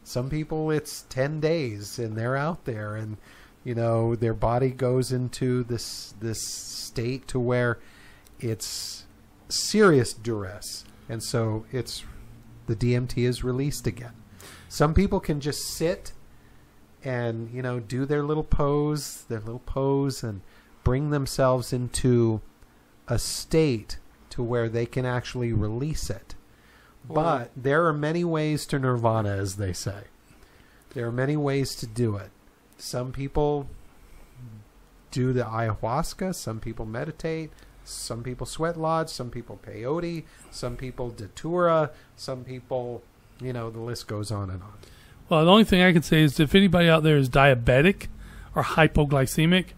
Some people it's 10 days and they're out there and you know, their body goes into this state to where it's serious duress. And so the DMT is released again. Some people can just sit and, you know, do their little pose and bring themselves into a state to where they can actually release it. But there are many ways to nirvana, as they say. There are many ways to do it. Some people do the ayahuasca. Some people meditate. Some people sweat lodge. Some people peyote. Some people datura. Some people, you know, the list goes on and on. Well, the only thing I can say is if anybody out there is diabetic or hypoglycemic,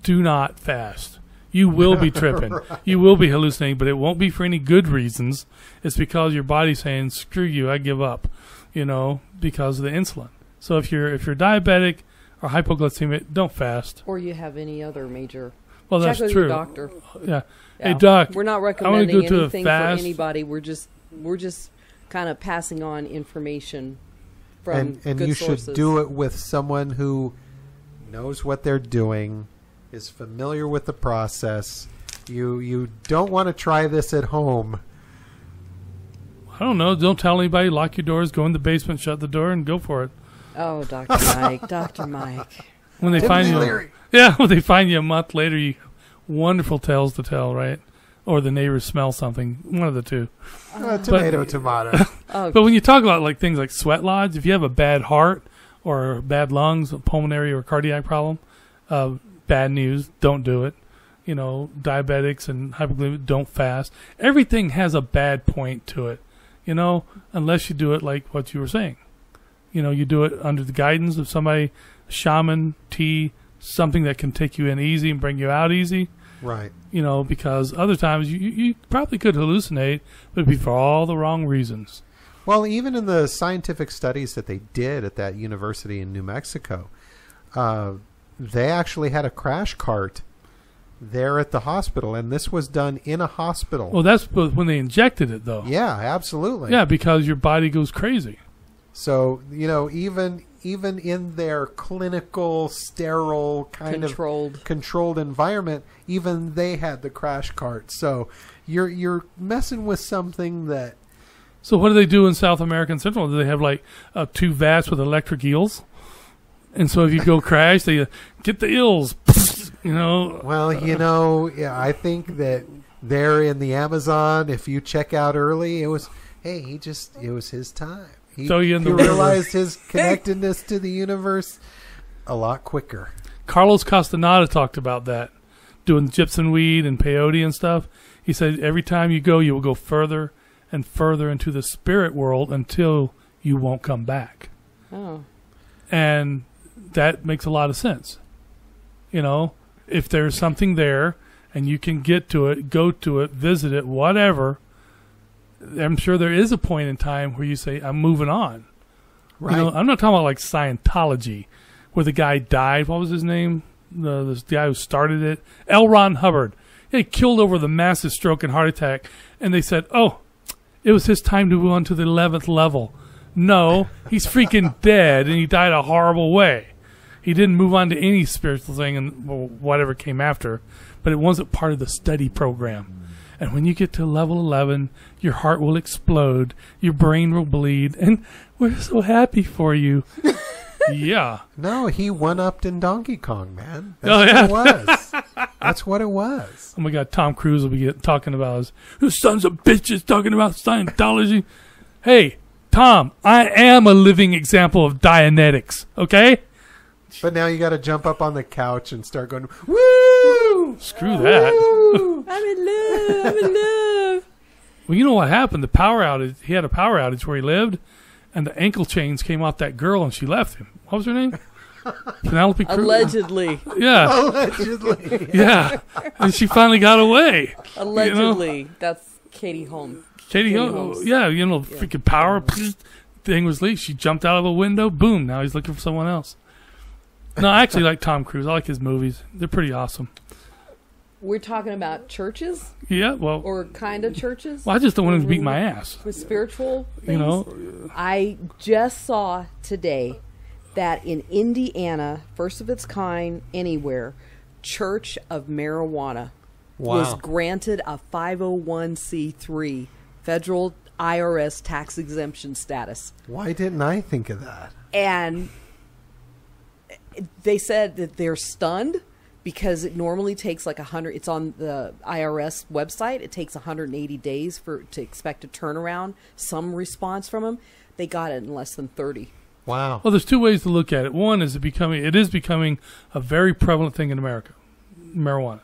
do not fast. You will be tripping. Right. You will be hallucinating, but it won't be for any good reasons. It's because your body's saying, screw you, I give up, you know, because of the insulin. So if you're diabetic or hypoglycemic, don't fast. Or you have any other major. Well, that's check with true. Your doctor. Yeah. Hey, doc. We're not recommending anything for anybody. We're just kind of passing on information from and good you sources. Should do it with someone who knows what they're doing, is familiar with the process. You don't want to try this at home. I don't know. Don't tell anybody. Lock your doors. Go in the basement. Shut the door and go for it. Oh, Dr. Mike, Dr. Mike. When they find you, when they find you a month later, you wonderful tales to tell, right? Or the neighbors smell something. One of the two. Tomato. But when you talk about like things like sweat lodge, if you have a bad heart or bad lungs, a pulmonary or cardiac problem, bad news. Don't do it. You know, diabetics and hypoglycemic, don't fast. Everything has a bad point to it. You know, unless you do it like what you were saying. You know, you do it under the guidance of somebody, shaman, tea, something that can take you in easy and bring you out easy. Right. You know, because other times you probably could hallucinate, but it'd be for all the wrong reasons. Well, even in the scientific studies that they did at that university in New Mexico, they actually had a crash cart there at the hospital, and this was done in a hospital. Well, that's when they injected it, though. Yeah, absolutely. Yeah, because your body goes crazy. So, you know, even in their clinical, sterile, controlled environment, even they had the crash cart. So you're messing with something that So what do they do in South America and Central? Do they have like 2 vats with electric eels? And so if you go crash, they get the eels, you know. Well, you know, yeah, I think that there in the Amazon, if you check out early, it was his time. He realized his connectedness to the universe a lot quicker. Carlos Castaneda talked about that, doing gypsum weed and peyote and stuff. He said every time you go, you will go further and further into the spirit world until you won't come back. Oh. And that makes a lot of sense. You know, if there's something there and you can get to it, go to it, visit it, whatever, I'm sure there is a point in time where you say, I'm moving on. Right. You know, I'm not talking about like Scientology, where the guy died. What was his name? This guy who started it. L. Ron Hubbard. He killed over the massive stroke and heart attack. And they said, oh, it was his time to move on to the 11th level. No, he's freaking dead, and he died a horrible way. He didn't move on to any spiritual thing and whatever came after, but it wasn't part of the study program. And when you get to level 11, your heart will explode, your brain will bleed, and we're so happy for you. Yeah. No, he one-upped in Donkey Kong, man. That's what it was. That's what it was. Oh my God, Tom Cruise will be talking about his sons of bitches talking about Scientology. Hey, Tom, I am a living example of Dianetics, okay? But now you got to jump up on the couch and start going, woo! Screw that. Woo! I'm in love. I'm in love. Well, you know what happened? The power outage. He had a power outage where he lived, and the ankle chains came off that girl, and she left him. What was her name? Penelope Cruz. Allegedly. Yeah. Allegedly. Yeah. And she finally got away. Allegedly. You know? That's Katie Holmes. Katie Holmes. Yeah, you know, freaking power. Thing was leaked. She jumped out of a window. Boom. Now he's looking for someone else. No, I actually like Tom Cruise. I like his movies. They're pretty awesome. We're talking about churches? Yeah, well. Or kind of churches? Well, I just don't want him to beat my ass. With spiritual things? You know? I just saw today that in Indiana, first of its kind anywhere, Church of Marijuana was granted a 501c3 federal IRS tax exemption status. Why didn't I think of that? And they said that they're stunned because it normally takes like 100. It's on the IRS website. It takes 180 days to expect a turnaround, some response from them. They got it in less than 30. Wow. Well, there's 2 ways to look at it. One is it is becoming a very prevalent thing in America, marijuana,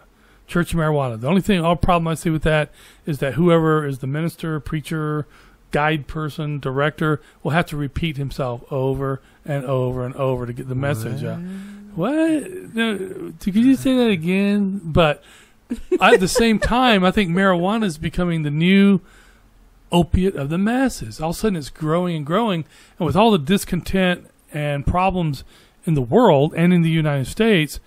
church marijuana. The only problem I see with that is that whoever is the minister, preacher, guide person, director will have to repeat himself over and over and over to get the message out. What? No, could you say that again? But at the same time, I think marijuana is becoming the new opiate of the masses. All of a sudden, it's growing and growing, and with all the discontent and problems in the world and in the United States,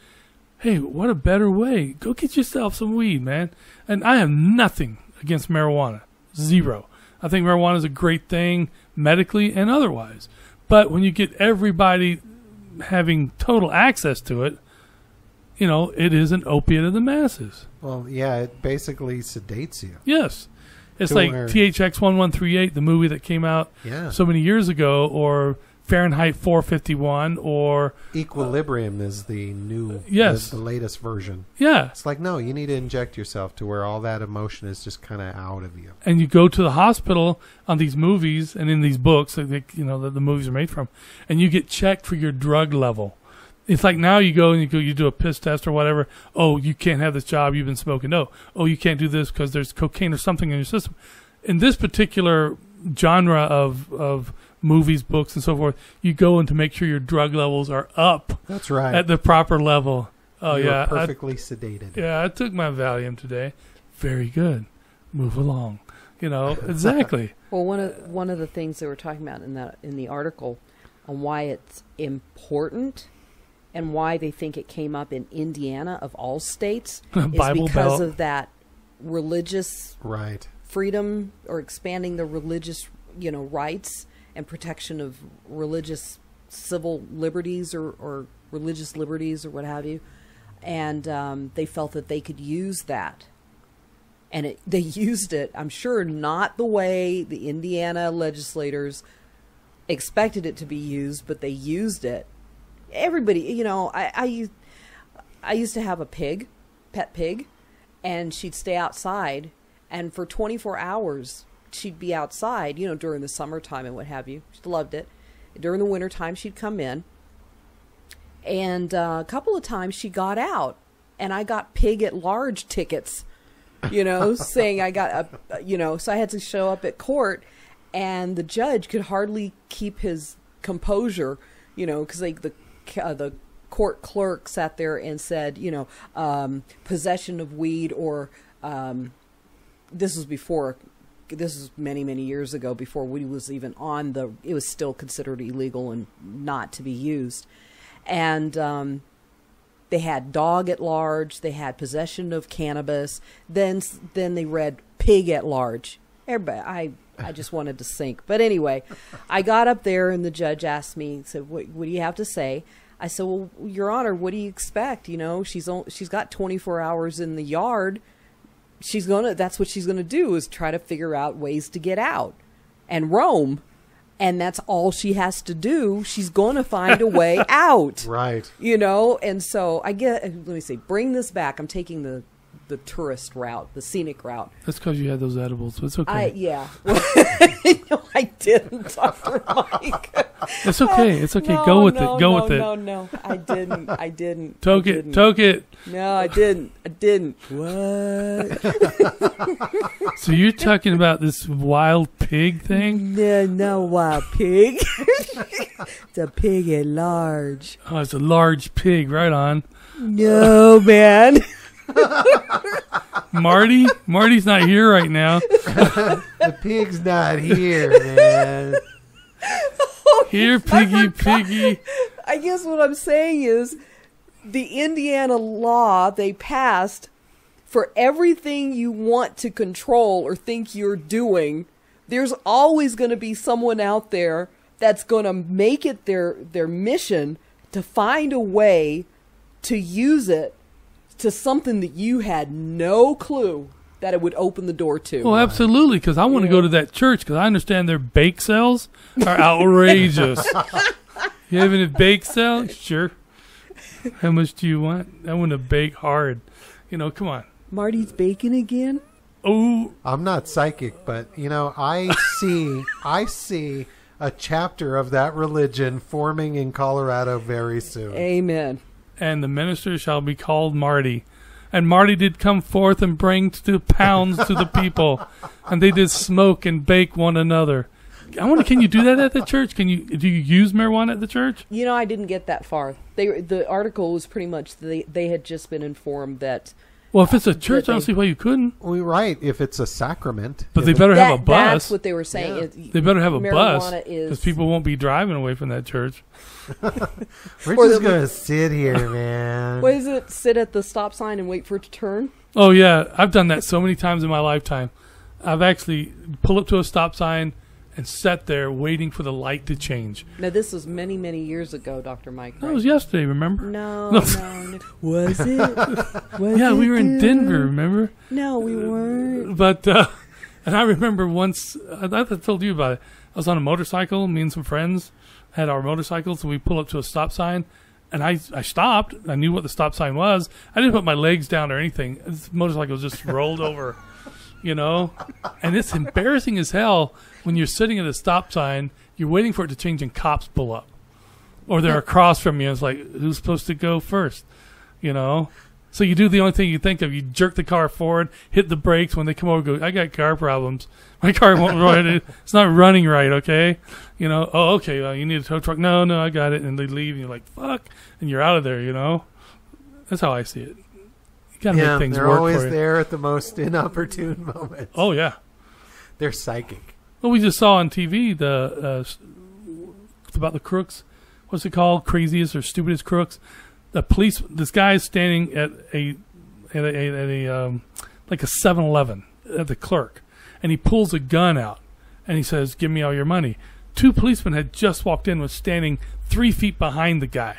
hey, what a better way. Go get yourself some weed, man. And I have nothing against marijuana. Zero. I think marijuana is a great thing medically and otherwise. But when you get everybody having total access to it, you know, it is an opiate of the masses. Well, yeah, it basically sedates you. Yes. It's like THX 1138, the movie that came out so many years ago, or Fahrenheit 451, or Equilibrium is the new, the latest version. Yeah. It's like, no, you need to inject yourself to where all that emotion is just kind of out of you. And you go to the hospital on these movies and in these books that the movies are made from, and you get checked for your drug level. It's like now you go and you do a piss test or whatever. Oh, you can't have this job. You've been smoking. No. Oh, you can't do this because there's cocaine or something in your system. In this particular genre of movies, books, and so forth, you go in to make sure your drug levels are up. That's right. At the proper level. Oh, You're perfectly sedated. Yeah, I took my Valium today. Very good. Move along. You know, exactly. Well, one of the things they were talking about in the article on why it's important and why they think it came up in Indiana of all states is because of that religious freedom, or expanding the religious, rights and protection of religious civil liberties or religious liberties or what have you. And they felt that they could use that. And they used it, I'm sure, not the way the Indiana legislators expected it to be used, but they used it. Everybody, you know, I used to have a pet pig, and she'd stay outside, and for 24 hours she'd be outside, you know, during the summertime and what have you. She loved it. During the wintertime she'd come in, and a couple of times she got out, and I got pig at large tickets, you know, saying I got a, you know, so I had to show up at court, and the judge could hardly keep his composure, you know, because like the court clerk sat there and said, you know, possession of weed, or this was many years ago, before weed was even on it was still considered illegal and not to be used. And they had dog at large, they had possession of cannabis, then they read pig at large. Everybody, I just wanted to sink. But anyway, I got up there and the judge asked me, said, what do you have to say? I said, well, Your Honor, what do you expect? You know, she's got 24 hours in the yard. That's what she's gonna do, is try to figure out ways to get out and roam. And that's all she has to do. She's going to find a way out. Right. You know, and so let me see, bring this back. I'm taking the tourist route, the scenic route. That's because you had those edibles, so it's okay. Yeah. No, I didn't, Dr. Mike. It's okay. It's okay. No, Go with no, it. Go no, with it. No, I didn't. Toke it. No, I didn't. What? So you're talking about this wild pig thing? No, wild pig. It's a pig at large. Oh, it's a large pig. Right on. No, man. Marty's not here right now. The pig's not here, man. Here, piggy. I guess what I'm saying is, the Indiana law they passed, for everything you want to control or think you're doing, there's always going to be someone out there that's going to make it their mission to find a way to use it to something that you had no clue that it would open the door to. Well, absolutely, because I want to go to that church, because I understand their bake sales are outrageous. You having a bake sale? Sure. How much do you want? I want to bake hard. You know, come on. Marty's baking again? Oh. I'm not psychic, but, you know, I see a chapter of that religion forming in Colorado very soon. Amen. And the minister shall be called Marty. And Marty did come forth and bring to pounds to the people. And they did smoke and bake one another. I wonder, can you do that at the church? Do you use marijuana at the church? You know, I didn't get that far. The article was pretty much, they had just been informed that... Well, if it's a church, I don't see why you couldn't. Well, right, if it's a sacrament. But they better have a bus. That's what they were saying. Yeah. They better have a bus, is... because people won't be driving away from that church. We're just going to sit here, man. What is it? Sit at the stop sign and wait for it to turn? Oh, yeah. I've done that so many times in my lifetime. I've actually pulled up to a stop sign and sat there waiting for the light to change. Now, this was many years ago, Dr. Mike. That was yesterday, remember? No. Was it? We were in Denver, remember? No, we weren't. But, and I remember once, I thought I told you about it. I was on a motorcycle, me and some friends had our motorcycles, and we pulled up to a stop sign, and I stopped. I knew what the stop sign was. I didn't put my legs down or anything. This motorcycle just rolled over, you know? And it's embarrassing as hell when you're sitting at a stop sign, you're waiting for it to change, and cops pull up. Or they're across from you. It's like, who's supposed to go first? You know? So you do the only thing you think of. You jerk the car forward, hit the brakes. When they come over, go, I got car problems. My car won't run. It's not running right, okay? You know, oh, okay, well, you need a tow truck. No, I got it. And they leave, and you're like, fuck. And you're out of there, you know? That's how I see it. You got to make things work for you. They're always there at the most inopportune moments. Oh, yeah. They're psychic. Well, we just saw on TV about the crooks. What's it called? Craziest or stupidest crooks. The police. This guy is standing at a like a 7-Eleven at the clerk, and he pulls a gun out, and he says, "Give me all your money." 2 policemen had just walked in, was standing 3 feet behind the guy.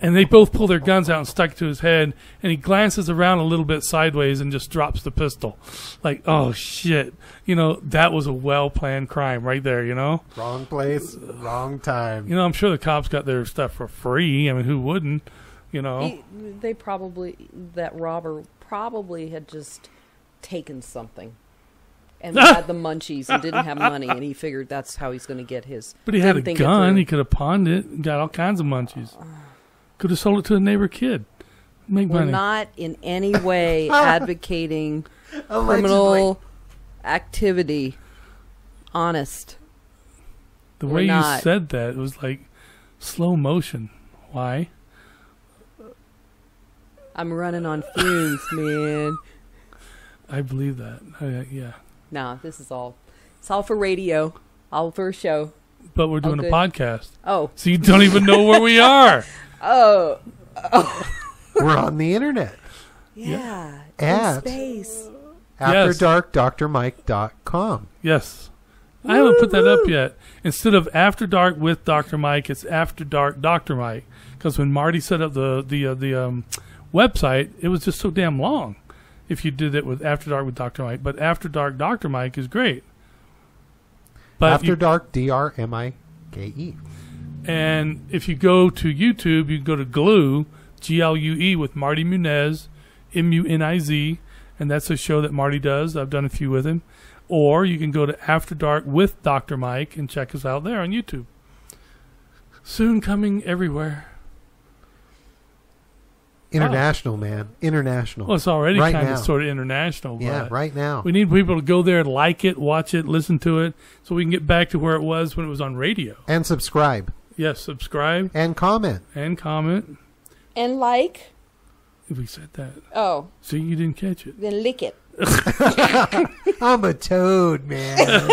And they both pull their guns out and stuck it to his head, and he glances around a little bit sideways and just drops the pistol. Like, oh, shit. You know, that was a well-planned crime right there, you know? Wrong place, wrong time. You know, I'm sure the cops got their stuff for free. I mean, who wouldn't, you know? That robber probably had just taken something. And had the munchies and didn't have money, and he figured that's how he's going to get his. But he had a gun. He could have pawned it and got all kinds of munchies. Could have sold it to a neighbor kid. Make money. We're not in any way advocating criminal activity. Honest. The way you said that, it was like slow motion. Why? I'm running on fumes, man. I believe that. Yeah. No, this is all. It's all for radio. All for a show. But we're doing a podcast. Oh. So you don't even know where we are. Oh. We're on the internet. Yeah. At space. AfterDarkDrMike.com. Yes. I haven't put that up yet. Instead of After Dark with Dr. Mike, it's After Dark Dr. Mike. Because when Marty set up the website, it was just so damn long. If you did it with After Dark with Dr. Mike. But After Dark Dr. Mike is great. But After Dark, DRMIKE. And if you go to YouTube, you can go to Glue, GLUE, with Marty Muniz, MUNIZ, and that's a show that Marty does. I've done a few with him. Or you can go to After Dark with Dr. Mike and check us out there on YouTube. Soon coming everywhere. International, man. International. Well, it's already right kind now. of sort of international. But yeah, right now. We need people to go there and like it, watch it, listen to it, so we can get back to where it was when it was on radio. And subscribe. Yes, subscribe. And comment. And comment. And like. We said that. Oh. See, you didn't catch it. Then lick it. I'm a toad, man.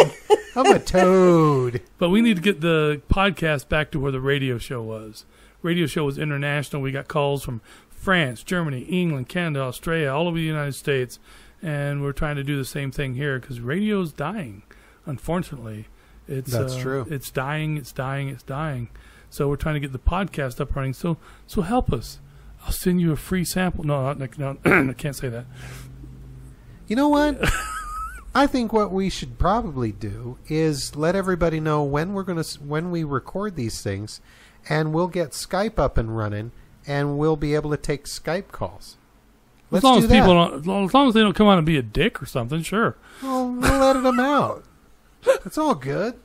I'm a toad. But we need to get the podcast back to where the radio show was. Radio show was international. We got calls from France, Germany, England, Canada, Australia, all over the United States. And we're trying to do the same thing here because radio's dying, unfortunately. That's true. It's dying, it's dying, it's dying. So we're trying to get the podcast up running. So help us. I'll send you a free sample. No, I can't say that. You know what? I think what we should probably do is let everybody know when we record these things, and we'll get Skype up and running, and we'll be able to take Skype calls. Let's do that. As long as they don't come on and be a dick or something, sure. Well, we'll edit them out. It's all good.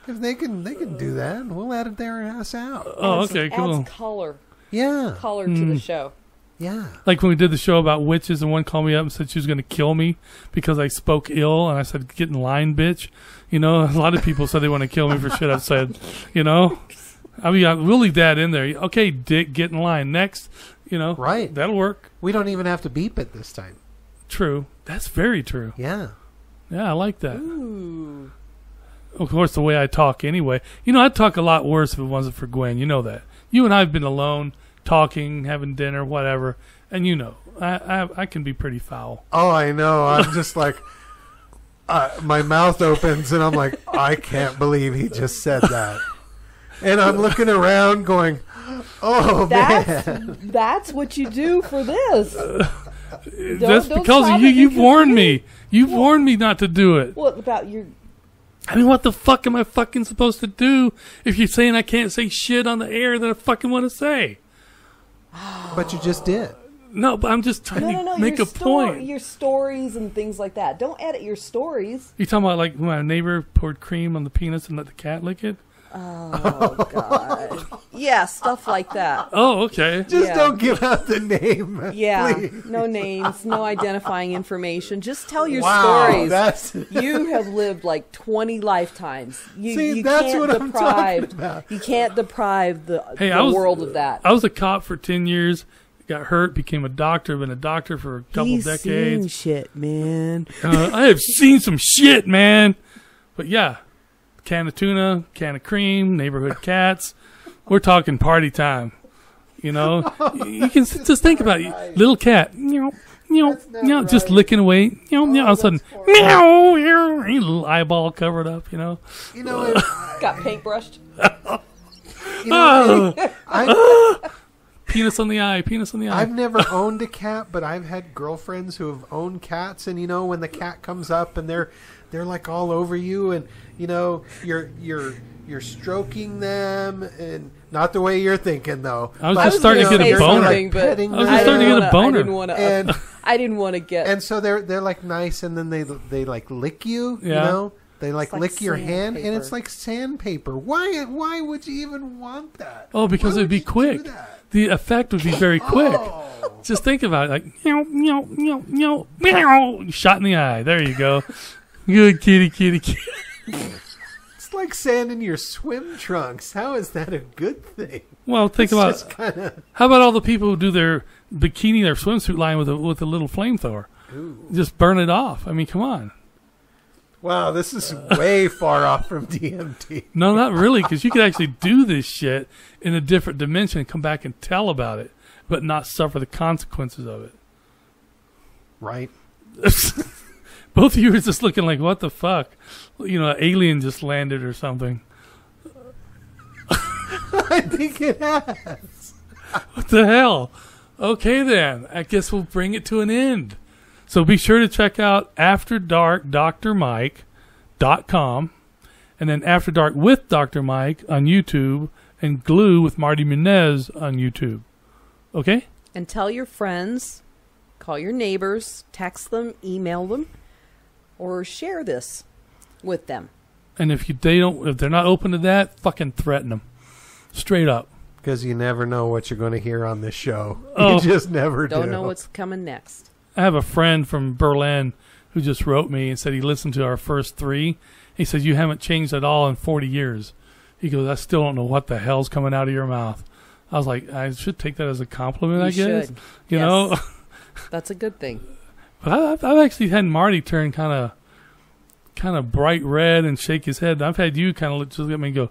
If they can do that, we'll edit their ass out. Oh, okay, cool. Adds color. Yeah. Color to the show. Yeah. Like when we did the show about witches, and one called me up and said she was going to kill me because I spoke ill, and I said, "Get in line, bitch." You know, a lot of people said they want to kill me for shit I've said. You know, I mean, we'll leave that in there. Okay, dick, get in line. Next, you know, right? That'll work. We don't even have to beep it this time. True. That's very true. Yeah. Yeah, I like that. Ooh. Of course, the way I talk anyway. You know, I'd talk a lot worse if it wasn't for Gwen. You know that. You and I have been alone, talking, having dinner, whatever, and you know, I can be pretty foul. Oh, I know. I'm just like, my mouth opens, and I'm like, I can't believe he just said that. And I'm looking around going, oh, man. That's what you do for this. That's because of you. You've warned me. You've warned me not to do it. What about your... I mean, what the fuck am I fucking supposed to do if you're saying I can't say shit on the air that I fucking want to say? But you just did. No, but I'm just trying to make a point. Your stories and things like that. Don't edit your stories. You talking about like when my neighbor poured cream on the penis and let the cat lick it? Oh, God. Yeah, stuff like that. Oh, okay. Just don't give out the name. Yeah, please. No names, no identifying information. Just tell your stories. You have lived like 20 lifetimes. You that's can't what I'm talking about. You can't deprive the world of that. I was a cop for 10 years. Got hurt, became a doctor, been a doctor for a couple decades. Seen shit, man. I have seen some shit, man. But yeah, can of tuna, can of cream, neighborhood cats. We're talking party time. You know, you can just think about it. Little cat, just licking away. All of a sudden, meow, little eyeball covered up. Got paintbrushed. Penis on the eye. I've never owned a cat, but I've had girlfriends who have owned cats, and when the cat comes up and they're like all over you, and you're stroking them, and not the way you're thinking though. I was just starting to get a boner. I didn't want to get. And so they're like nice, and then they like lick you. Yeah. They like like lick your hand, sandpaper. and it's like sandpaper. Why would you even want that? Oh, because it'd be quick. The effect would be very quick. Oh. Just think about it, like meow, shot in the eye. There you go. Good kitty. It's like sand in your swim trunks. How is that a good thing? Well, think about how about all the people who do their bikini, their swimsuit line with a little flamethrower? Ooh. Just burn it off. I mean, come on. Wow, this is way far off from DMT. No, not really, because you could actually do this shit in a different dimension and come back and tell about it, but not suffer the consequences of it. Right. Both of you are just looking like, what the fuck? An alien just landed or something. I think it has. What the hell? Okay, then. I guess we'll bring it to an end. So be sure to check out AfterDarkDrMike.com, and then After Dark with Dr. Mike on YouTube, and Glue with Marty Munez on YouTube. Okay? And tell your friends, call your neighbors, text them, email them, or share this with them. And if they're not open to that, fucking threaten them. Straight up. Because you never know what you're going to hear on this show. Oh. You just never Don't know what's coming next. I have a friend from Berlin who just wrote me and said he listened to our first 3. He said, you haven't changed at all in 40 years. He goes, I still don't know what the hell's coming out of your mouth. I was like, I should take that as a compliment, I guess. You know? That's a good thing. But I've actually had Marty turn kind of bright red and shake his head. I've had you kind of just look at me and go,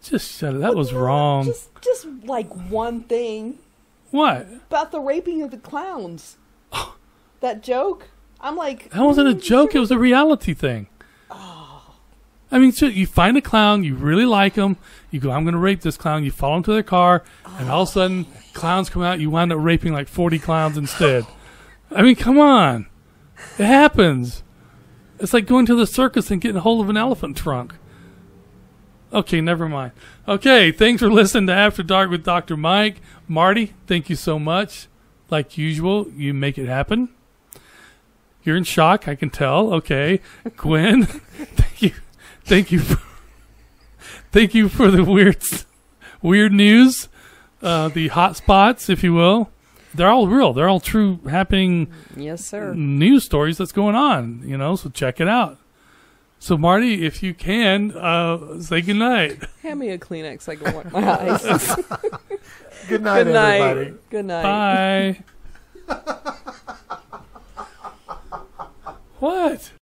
just shut it. That was wrong. Just like one thing. What? About the raping of the clowns. That joke? I'm like... That wasn't a joke. It was a reality thing. Oh. I mean, so you find a clown, you really like him, you go, I'm going to rape this clown, you follow him to their car, and all of a sudden, clowns come out, you wind up raping like 40 clowns instead. I mean, come on. It happens. It's like going to the circus and getting a hold of an elephant trunk. Okay, never mind. Okay, thanks for listening to After Dark with Dr. Mike. Marty, thank you so much. Like usual, you make it happen. You're in shock, I can tell. Okay. Gwen, thank you for the weird news, the hot spots, if you will. They're all real. They're all true, happening. Yes, sir. News stories that's going on, so check it out. So, Marty, if you can, say goodnight. Hand me a Kleenex so I can wipe my eyes. Good night, everybody. Good night. Bye. What?